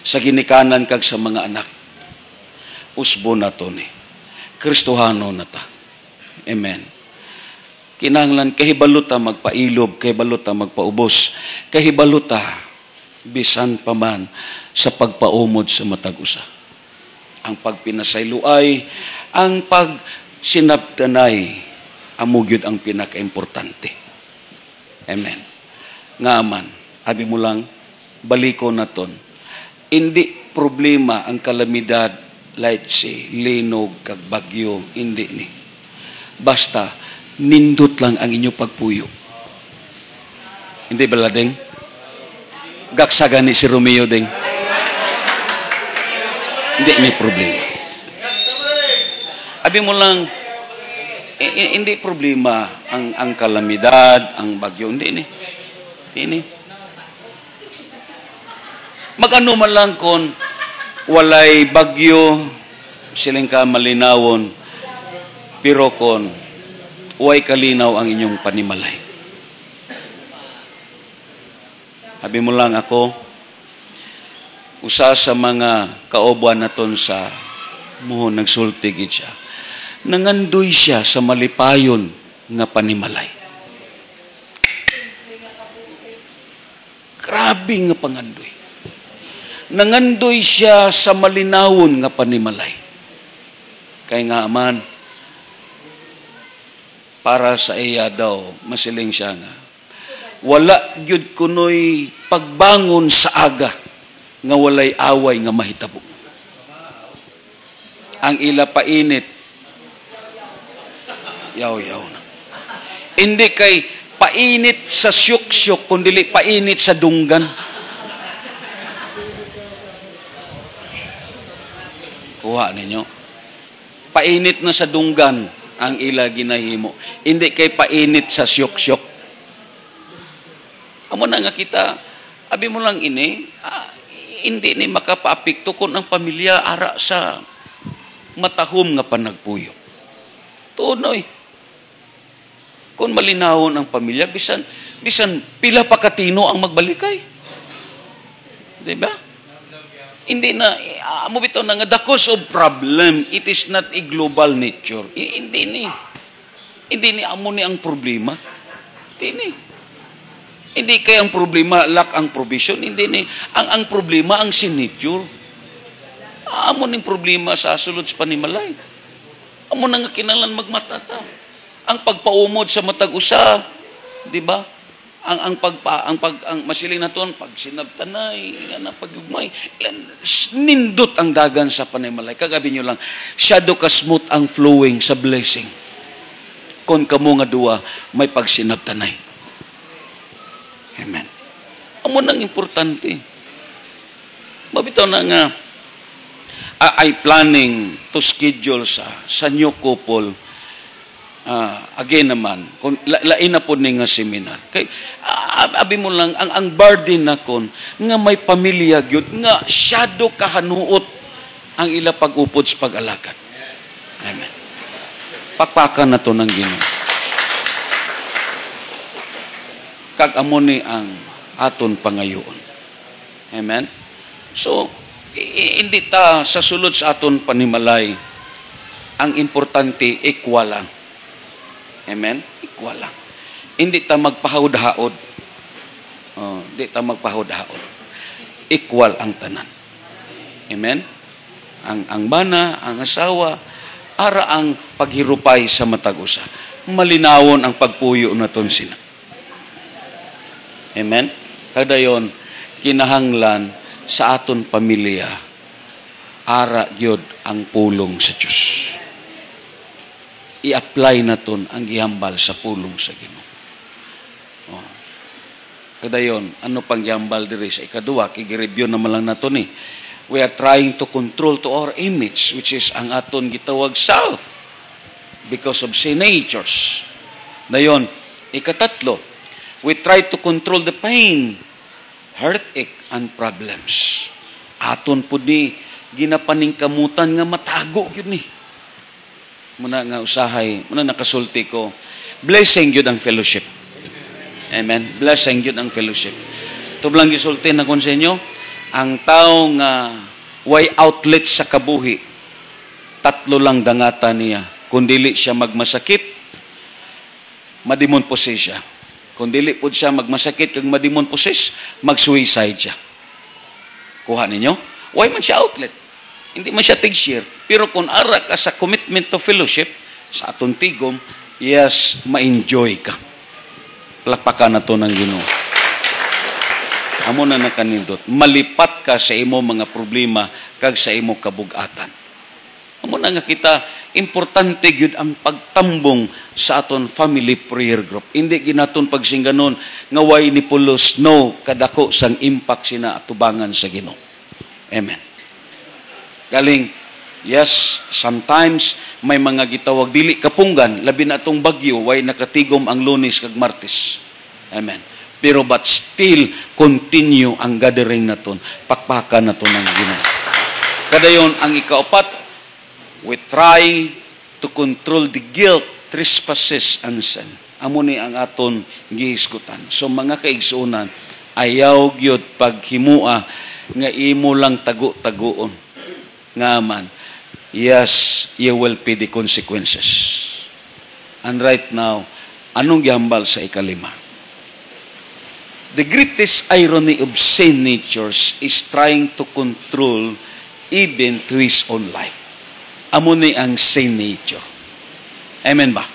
sa ginikanan kag sa mga anak. Usbo na to ni. Kristohano na ta. Amen. Kinahanglan kahibaluta magpailob, kahibaluta magpaubos, kahibaluta bisan pa man sa pagpaumod sa matag usa. Ang pagpinasayloay, ang pagsinabtanay, amugyod ang pinaka-importante. Amen. Nga man, abi mo lang, baliko na ton. Hindi problema ang kalamidad, like si linog, kag bagyo, hindi ni. Basta, nindot lang ang inyo pagpuyo. Hindi ba ladeng? Gaksagan ni si Romeo ding. Hindi ni problema. Abi mo lang, hindi problema ang kalamidad, ang bagyo. Hindi ni. Hindi. Mag-ano man lang kung walay bagyo, siling ka malinawon, pero kung huwag kalinaw ang inyong panimalay. Sabi mo lang ako, usa sa mga kaobuan naton sa muhon nagsultigid siya. Nangandoy siya sa malipayon nga panimalay. Grabe nga pangandoy. Nangandoy siya sa malinawon nga panimalay. Kaya nga man, para sa iya daw, masiling siya nga, wala gyud kunoy pagbangon sa aga nga walay away nga mahitabo. Ang ila painit, yaw-yaw na. Hindi kay painit sa syuk-syuk, kundi painit sa dunggan. Kuha ninyo. Painit na sa dunggan ang ila ginahimo. Hindi kay painit sa syuk-syuk. Amo na nga kita, abi mo lang ini, hindi ni makapaapekto kung ang pamilya ara sa matahom nga panagpuyo. Tunoy. Kung malinawon ang pamilya, bisan pila pa katino ang magbalikay. Diba? Hindi na, amo bitaw na nga, the cause of problem, it is not a global nature. Hindi ni amo ni ang problema. Hindi ni. Hindi kaya ang problema, lack ang provision. Hindi ni. Ang problema, ang sin nature. Amo ning problema sa sulod sa panimalay. Amo na nga kinalan magmatata. Ang pagpaumod sa matag usa, di ba? Ang masiling naton pag sinabtanay, ana pagyugmay, nindot ang dagan sa panimalay. Kagabi nyo lang, shadow ka smooth ang flowing sa blessing. Kon kamo nga duwa may pagsinabtanay. Amen. Amo nang importante. Mabitaw na nga ay planning to schedule sa new couple. Again naman, kung lain na po nga seminar. Kay abi mo lang ang burden na kon nga may pamilya gyud nga shadow kahanuot ang ila pag-upod sa pag-alakad. Amen. Pakpakan na to ng Ginoo. Kag amo ni ang aton pangayoon. Amen. So hindi ta sa sulod sa aton panimalay ang importante equal lang. Amen? Equal lang. Hindi ta magpahud-haod. Hindi ta magpahud-haod. Equal ang tanan. Amen? Ang bana, ang asawa, ara ang paghirupay sa matag usa. Malinawon ang pagpuyo naton sila. Amen? Kada yon kinahanglan sa aton pamilya, ara gyud ang pulong sa Dios. I-apply naton ang gihambal sa pulong sa Ginoo. Oh. Kadayon, ano pang gihambal diri sa ikaduha, kigi-review naman lang nato ni. We are trying to control to our image, which is ang aton gitawag self, because of sin natures. Dayon, ikatatlo, we try to control the pain, heartache, and problems. Aton po ni ginapaningkamutan nga matago yun ni. Muna nga usahay, muna nakasulti ko, blessing yun ang fellowship. Amen. Blessing yun ang fellowship. Ito lang gisulti na konsenyo, ang tao nga way outlet sa kabuhi, tatlo lang dangata niya. Kung dili siya magmasakit, madimon possess siya. Kung dili po siya magmasakit kag madimon possess, mag-suicide siya. Kuha ninyo? Why man siya outlet? Hindi man siya tig-share. Pero kung ara ka sa commitment to fellowship, sa atong tigom, yes, ma-enjoy ka. Palakpakan na to ng Ginoo. Amo na nakanindot. Malipat ka sa imo mga problema kag sa imo kabug-atan. Amo na nga kita, importante gyud ang pagtambong sa aton family prayer group. Hindi ginaton pagsingganon nga way ni pulos, no, kadako sang impact sina atubangan sa Ginoo. Amen. Galing, yes, sometimes may mga gitawag dili kapunggan, labi na itong bagyo, way nakatigom ang Lunes kag Martes. Amen. Pero but still, continue ang gathering naton, pakpakan naton ng Ginoo. Kadayon, ang ikaapat, we try to control the guilt, trespasses, and sin. Amo ni ang aton gihisgutan. So mga kaigsuonan, ayaw gyud paghimua nga imo lang tago-tagoon. Nga man, yes, you will pay the consequences. And right now, anong gihambal sa ikalima? The greatest irony of sin natures is trying to control even to his own life. Amo ni ang sin nature. Amen ba?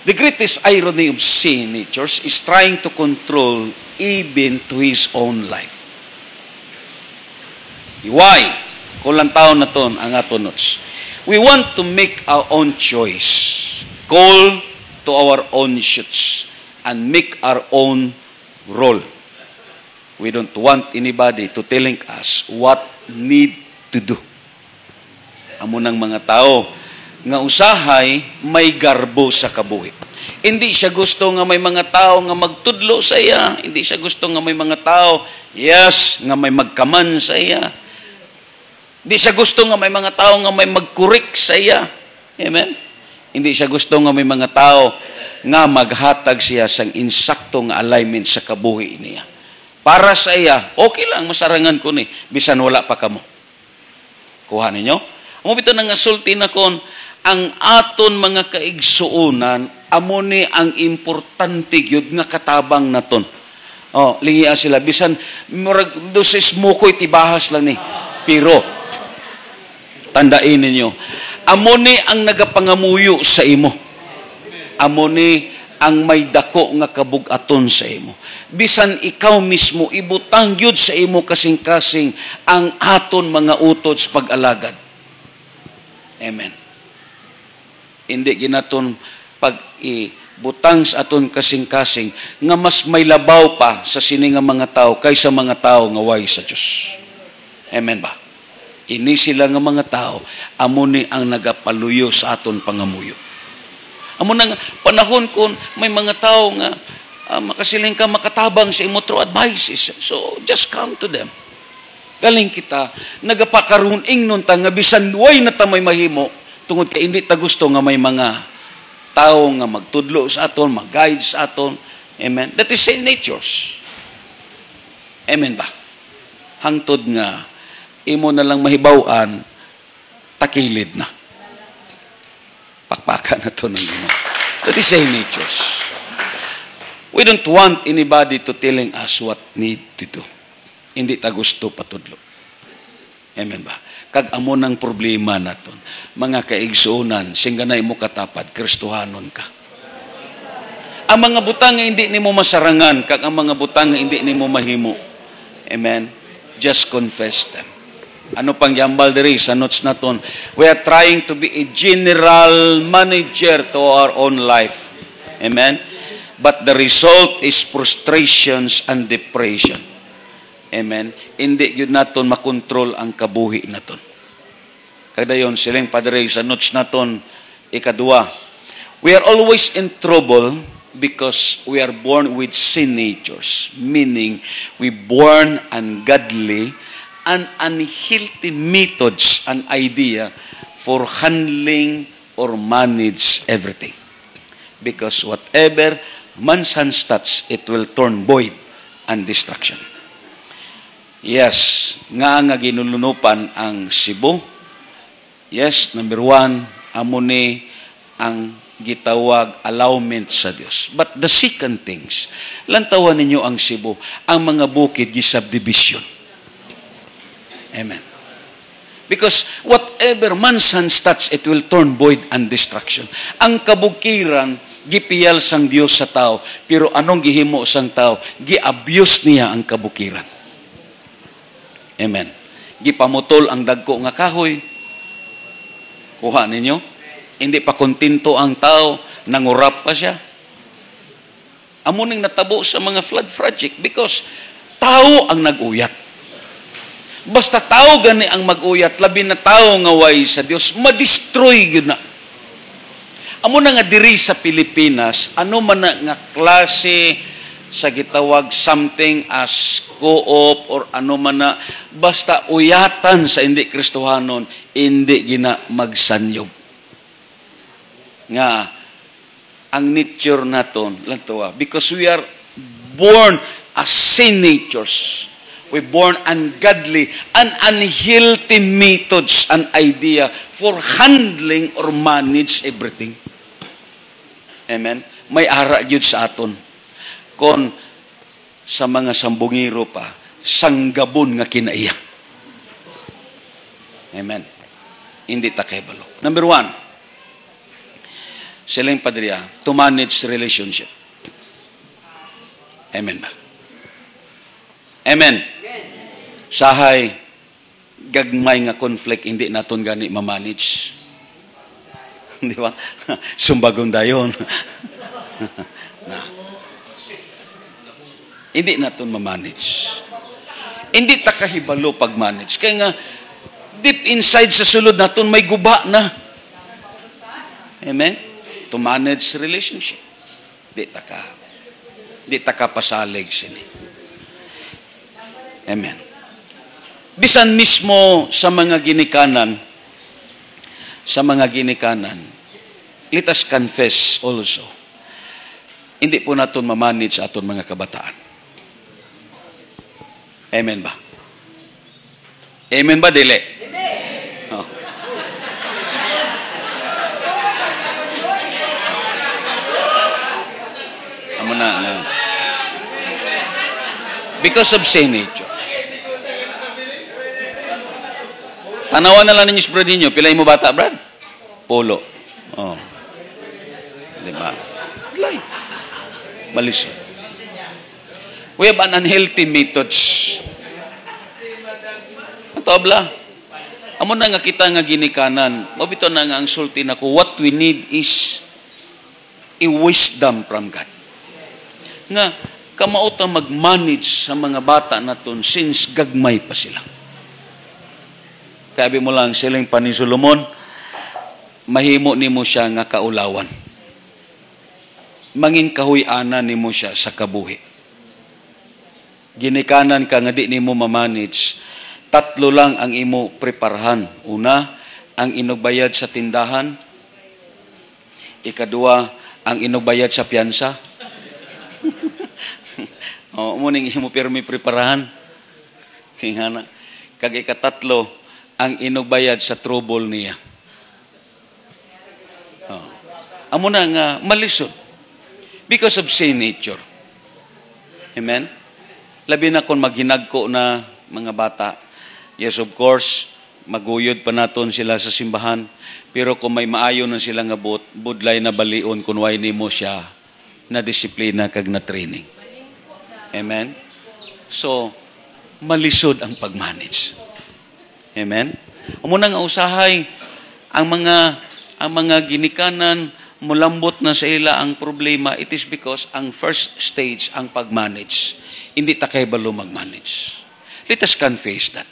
The greatest irony of sin natures is trying to control even to his own life. Why? Kulang taon na ton ang aton notes. We want to make our own choice, call to our own shots, and make our own role. We don't want anybody to telling us what need to do. Amo ng mga tao nga usahay may garbo sa kabuhi. Hindi siya gusto nga may mga tao nga magtudlo sa iya. Hindi siya gusto nga may mga tao, yes, nga may magkaman sa iya. Hindi siya gusto nga may mga tao nga may magkurik sa iya. Amen? Hindi siya gusto nga may mga tao nga maghatag siya sang insakto nga alignment sa kabuhi niya. Para sa iya, okay lang, masarangan ko ni, bisan wala pa kamo. Kuha ninyo? Amo bito nga sulti na kon, ang aton mga kaigsuonan, amo ni ang importante gyud nga katabang naton. Oh, lingiya sila, bisan, dosis mo ko'y tibahas lang ni. Pero, tandain ninyo, amo ni ang nagapangamuyo sa imo. Amo ni ang may dako nga kabug-aton sa imo. Bisan ikaw mismo, ibutang yun sa imo kasing-kasing ang aton mga utod sa pag-alagad. Amen. Hindi ginaton pag-ibutang sa aton kasing-kasing nga mas may labaw pa sa sini nga mga tao kaysa mga tao nga way sa Diyos. Amen ba? Ini sila nga mga tao, amo ni ang nagapaluyo sa aton pangamuyo. Amo na nga, panahon kung may mga tao nga makasiling ka makatabang sa imo through advices. So, just come to them. Galing kita, nagapakaroon ingnon ta nga bisan way na ta may mahimo, tungod kay hindi ta gusto nga may mga tao nga magtudlo sa aton, mag-guide sa aton. Amen? That is sin natures. Amen ba? Hangtod nga, imo na lang mahibaw-an, takilid na. Pakpakan na to ng Ginoo. That is sin natures. We don't want anybody to telling us what need to do. Hindi ta gusto patudlo. Amen ba? Kag amo ng problema naton. Mga kaigsuonan, singganay mo katapad, Kristohanon ka. Ang mga butang nga hindi nimo masarangan, kag ang mga butang nga hindi nimo mahimo. Amen? just confess them. Ano pang yambal diri sa notes naton? We are trying to be a general manager to our own life. Amen? But the result is frustrations and depression. Amen? Hindi yun naton makontrol ang kabuhi naton. Kada yon siling padre sa notes naton, ikadua. We are always in trouble because we are born with sin natures. Meaning, we born ungodly and unhealthy methods and idea for handling or manage everything. Because whatever man's hands touch, it will turn void and destruction. Yes, nga ginulunupan ang Cebu. Yes, number 1, amo ni ang gitawag allowment sa Dios. But the second things, lantawan ninyo ang Cebu, ang mga bukid gi-subdivision. Amen. Because whatever man's hands touch, it will turn void and destruction. Ang kabukiran, gipiyal sang Dios sa tao, pero anong gihimo sang tao? Gi-abuse niya ang kabukiran. Amen. Gipamutol ang dagko nga kahoy. Kuha ninyo? Hindi pa kontento ang tao, nangurap pa siya. Amo ning natabo sa mga flood project because tao ang nag-uyat. Basta tao gani ang mag-uyat, labi na tao nga way sa Dios, ma-destroy yun na. Amo na nga diri sa Pilipinas, ano man na nga klase sa gitawag something as co-op or ano man na, basta uyatan sa hindi Kristohanon, hindi gina magsanyog. Nga, ang nature naton, lantawa, because we are born as sin natures. We born ungodly and unhealthy methods and idea for handling or manage everything. Amen? May ara yun sa aton. Kon sa mga sambungiro pa, sanggabon nga kinaiya. Amen? Hindi takebalo. Number 1, silang padriya, to manage relationship. Amen ba? Amen. Sahay, gagmay nga conflict, hindi naton gani ma-manage. Di ba? Sumbagon dayon. Hindi naton ma-manage. Hindi ta kahibalo pag-manage. Kaya nga, deep inside sa sulod naton, may guba na. Amen? To manage relationship. Di ta ka pasalig sini. Amen. Bisan mismo sa mga ginikanan, let us confess also, hindi po natin mamanage sa aton mga kabataan. Amen ba? Amen ba, dili? Oh. Amo na. Because of sin nature. Tanawan na lang ninyo sa brad ninyo. Pilay mo bata, brad? Polo. Oh. Diba? Pilay. Malisod. We have an unhealthy methods. Ito, abla. Amo na nga kita nga ginikanan. Mabito na nga ang sulti na ko. What we need is a wisdom from God. Nga, kamauta mag-manage sa mga bata naton since gagmay pa sila. Kabi mo lang siling pa ni Solomon, mahimo nimo siya nga kaulawan. Manging kahuy-ana nimo siya sa kabuhi. Ginikanan ka nga di nimo ma-manage, 3 lang ang imo preparahan. Una, ang inugbayad sa tindahan. Ikadua, ang inugbayad sa piyansa. O, muning imo pirmi preparahan. Kaya kag ikatatlo, ang inugbayad sa trouble niya. Amo na nga malisod. Because of sin nature. Amen? Labi na kung maghinagko na mga bata. Yes, of course, maguyod pa naton sila sa simbahan. Pero kung may maayo na sila nga budlay na balion, kung way nimo siya na disiplina kag na training. Amen? So, malisod ang pag-manage. Amen? Amo na nga usahay ang mga ginikanan mulambot na sa ila ang problema, it is because ang first stage ang pag-manage. Hindi ta kay balo mag-manage. Let us confess that.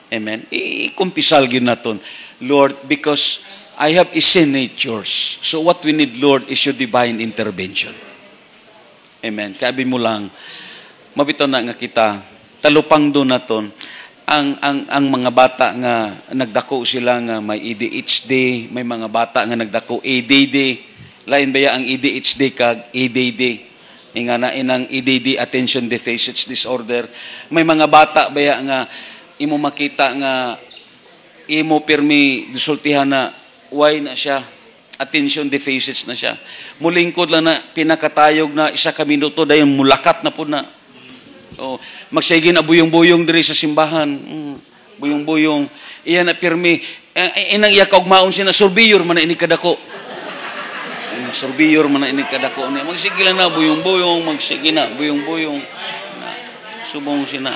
Amen? Ikumpisal yun natin. Lord, because I have sin natures. So what we need, Lord, is your divine intervention. Amen? Kabi mo lang, mabito na nga kita, talupang doon natin, ang mga bata nga nagdako sila nga may ADHD, may mga bata nga nagdako ADD, lain ba ya ang ADHD kag ADD? Nga na inang ADD, attention deficit disorder. May mga bata ba ya nga imo makita nga imo permi disultihan na why na siya, attention deficits na siya. Mulingkod lang na pinakatayog na 1 minuto dayon mulakat na po na. Oh, magsige na buyong-buyong diri sa simbahan. Buyong-buyong. Iyan na pirmi. Inang iya kaugmaon siya na surveyor man na ini kadako. Surveyor man na ini kadako. Magsige lang na buyong-buyong, magsige na buyong-buyong. Subong siya na.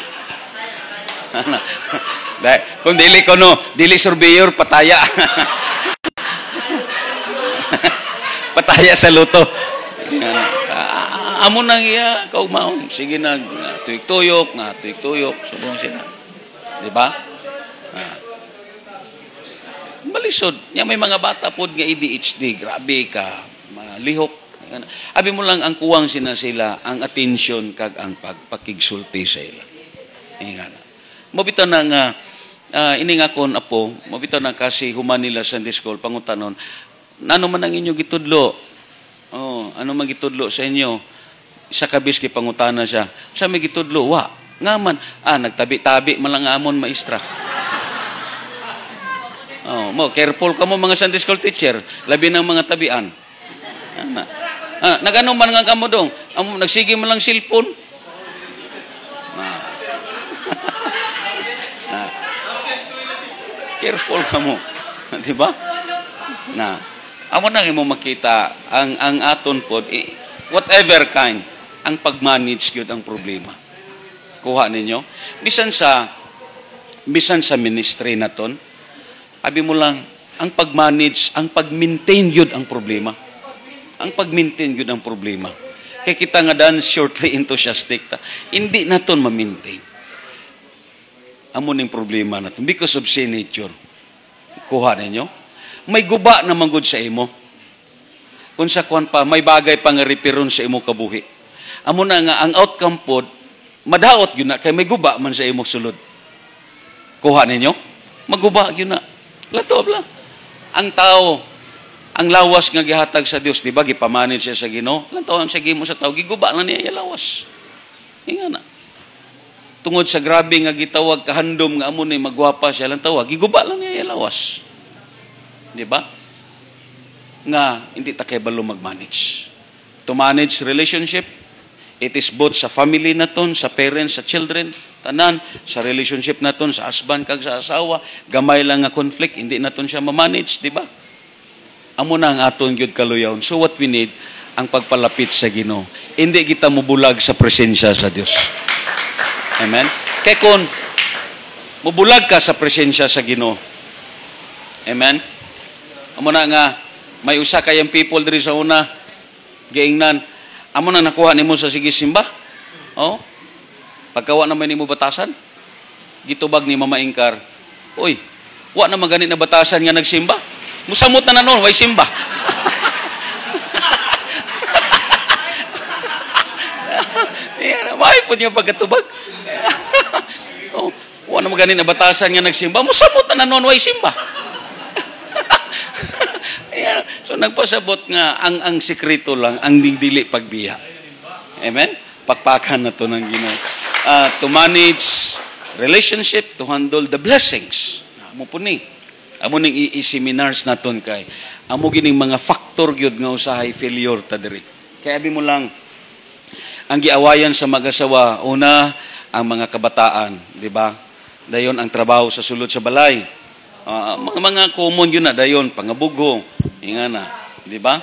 Kung dili ko no, dili surveyor, pataya. Pataya sa luto. Amo nang iya kaugmaon. Sige na, tuyok-tuyok, subong sila. Di ba? Malisod. May mga bata po nga ADHD, grabe ka, malihok. Abi mo lang ang kuwang sila, ang attention kag ang pagpakigsulti sa ila. Ingana. Mabito na nga, iningakon apo, mabito na kasi human nila Sunday School, pangutanon, ano man ang inyo gitudlo? Oh, ano man gitudlo sa inyo? Isa kabis kay pangutana siya. Sa may gitudlo, wa. Ngaman, nagtabi-tabi man lang amon maestra. Oh, careful ka mo mga Sunday School teacher, labi ng mga tabian. Nagano man nga kamo dong? Nagsige man lang cellphone. Careful ka mo. Di ba? Amo nang imo makita ang aton pod whatever kind ang pag-manage gyud ang problema. Kuha ninyo. Bisan sa ministry naton, abi mo lang ang pag-manage, ang pag-maintain gyud ang problema. Ang pag-maintain gyud ang problema. Kay kita nga dan shortly enthusiastic ta. Hindi naton ma-maintain. Amo ning problema naton because of sin nature. Kuha ninyo. May guba na manggod sa imo. Kung sa kuan pa, may bagay pang repiron sa imo kabuhi. Amo na nga, ang outcome pod, madaot yun na, kay may guba man sa imo sulod. Kuha ninyo? Maguba yun na. Latob lang. Ang tao, ang lawas nga gihatag sa Dios, di ba, gipamanage siya sa Ginoo? Lantaw ang sige mo sa tao, giguba lang niya yung lawas. Hinga na. Tungod sa grabe nga gitawag kahandom nga amo ni magwapa siya lang tawag, giguba lang niya yung lawas. Di ba? Nga, hindi ta kay balo mag-manage. To manage relationship, it is both sa family naton, sa parents, sa children, tanan, sa relationship naton, sa husband kag sa asawa, gamay lang nga conflict, hindi naton siya ma-manage, di ba? Amo na ang aton gyud kaluyawon. So what we need, ang pagpalapit sa Ginoo. Hindi kita mubulag sa presensya sa Dios. Amen? Kaya kung mubulag ka sa presensya sa Ginoo, amen? Amo na nga, may usa kayang people diri sa una, giingnan, amo na nakuha nimo sa sige simba. Oh. Pagkawa naman nimo batasan, gitubag ni Mama Ingkar, "Uy, wa na magani na batasan nga nagsimba. Musamot na nanon, way simba." Yan, may po niya pagkatubag. Oh, wa na magani na batasan nga nagsimba. Musamot na nanon, way simba. Ayan. So nagpasabot nga ang sikreto lang ang dili pagbiya. Amen. Pakpakan na to ng Ginoo. To manage relationship, to handle the blessings. Amo po ni. Amo ning i-seminars naton kay amo gining mga factor gyud nga usahay failure ta diri. Kay abi mo lang ang giawayan sa mag-asawa, una ang mga kabataan, di ba? Dayon ang trabaho sa sulod sa balay. Mga common yun na dayon pangabugo ingana, di ba?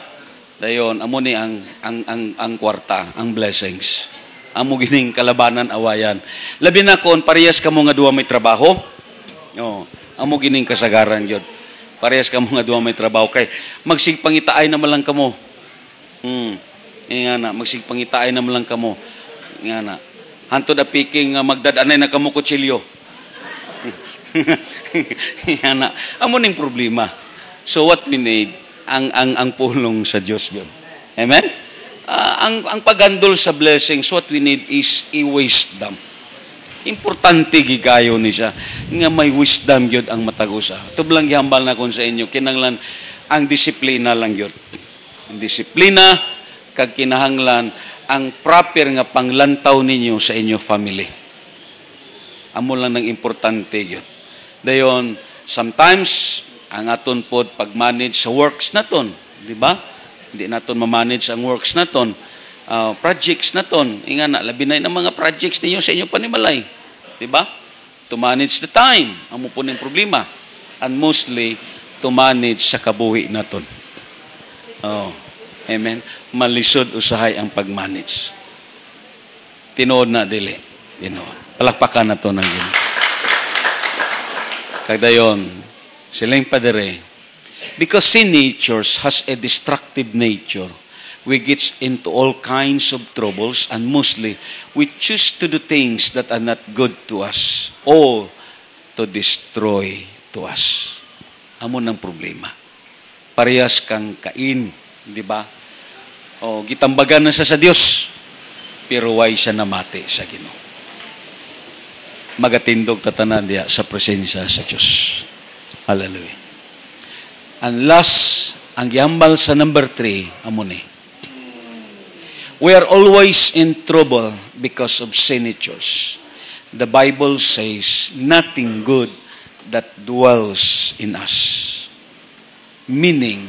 Dayon amo ni ang kwarta, ang blessings. amo gining kalabanan awayan. Labi na kon parehas kamo nga duha may trabaho. Oh, amo gining kasagaran gyud. Parehas kamo nga duha may trabaho kay magsigpangitaay na lang kamo. Nga na magsigpangitaay na lang kamo. Nga na. Hantod a piking magdadanay na kamo kutsilyo. Nga na. Amo ning problema. So what we need ang pulong sa Dios gyud. Amen. Ang paghandol sa blessings, what we need is wisdom. Importante gigayo ni siya nga may wisdom gyud ang matag-usa. Tublang gihambal na kon sa inyo kinahanglan ang disiplina lang gyud. Ang disiplina kag kinahanglan ang proper nga panglantaw ninyo sa inyo family. Amo lang nang importante gyud. Dayon sometimes ang aton pod pag-manage sa works naton, di ba? Hindi naton ma-manage ang works naton, projects naton. Inga na labi na ng mga projects ninyo sa inyo panimalay, di ba? To manage the time, amo po ning problema. And mostly to manage sa kabuhi naton. Oh, amen. Malisod usahay ang pag-manage. Tinuod na dili, tinuod. Palakpakan nato ng Ginoo. Kagdayon, silang padere, because sin natures has a destructive nature, we get into all kinds of troubles and mostly we choose to do things that are not good to us or to destroy to us. Amo ng problema. Parehas kang Cain, di ba? O, gitambagan na siya sa Dios, pero why siya namati sa Ginoo? Magatindog tatanan diya sa presensya sa Diyos. Hallelujah. And last, ang gihambal sa number 3, amo ni. We are always in trouble because of sin natures. The Bible says, nothing good that dwells in us. Meaning,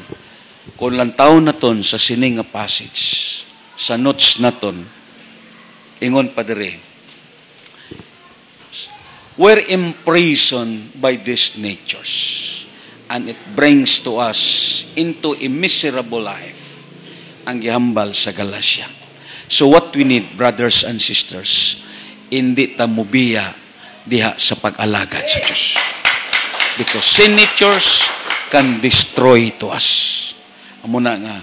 kung lantaw naton sa sining nga passage, sa notes naton, ingon pa dire, we're imprisoned by these natures. And it brings to us into a miserable life. Ang gihambal sa Galatia. So what we need, brothers and sisters, hindi ta mubiya diha sa pag-alagad sa Diyos. Because sin natures can destroy to us. Amo na nga,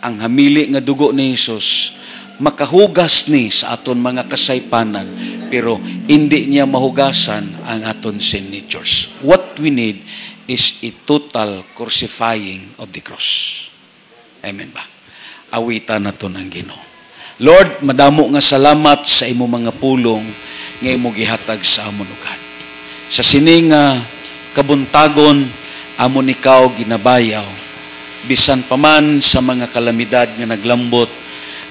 ang hamili nga dugo ni Jesus, makahugas ni sa aton mga kasaypanan, pero hindi niya mahugasan ang aton sin natures. What we need is a total crucifying of the cross. Amen ba? Awitan nato ng Ginoo. Lord, madamo nga salamat sa imo mga pulong nga imo gihatag sa amon ugad. Sa sining kabuntagon, amon ikaw ginabayaw. Bisan pa man sa mga kalamidad nga naglambot,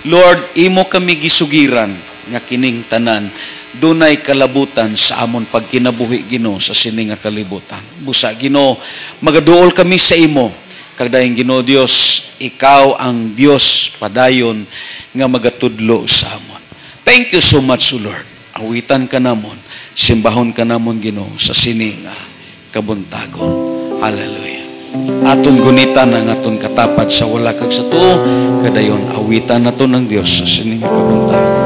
Lord, imo kami gisugiran nga kining tanan dunay kalabutan sa amon pagkinabuhi Ginoo sa sining nga kalibutan. Busa Ginoo, magaduol kami sa imo. Kagdayeng Ginoo Dios, ikaw ang Dios padayon nga magatudlo sa amon. Thank you so much, Lord. Awitan ka namon, simbahon ka namon Ginoo sa sining nga kabuntagon. Hallelujah. Aton gunitan ang aton katapat sa wala kag sa tuo, kadayon awitan nato ng Dios sa sining nga kabuntagon.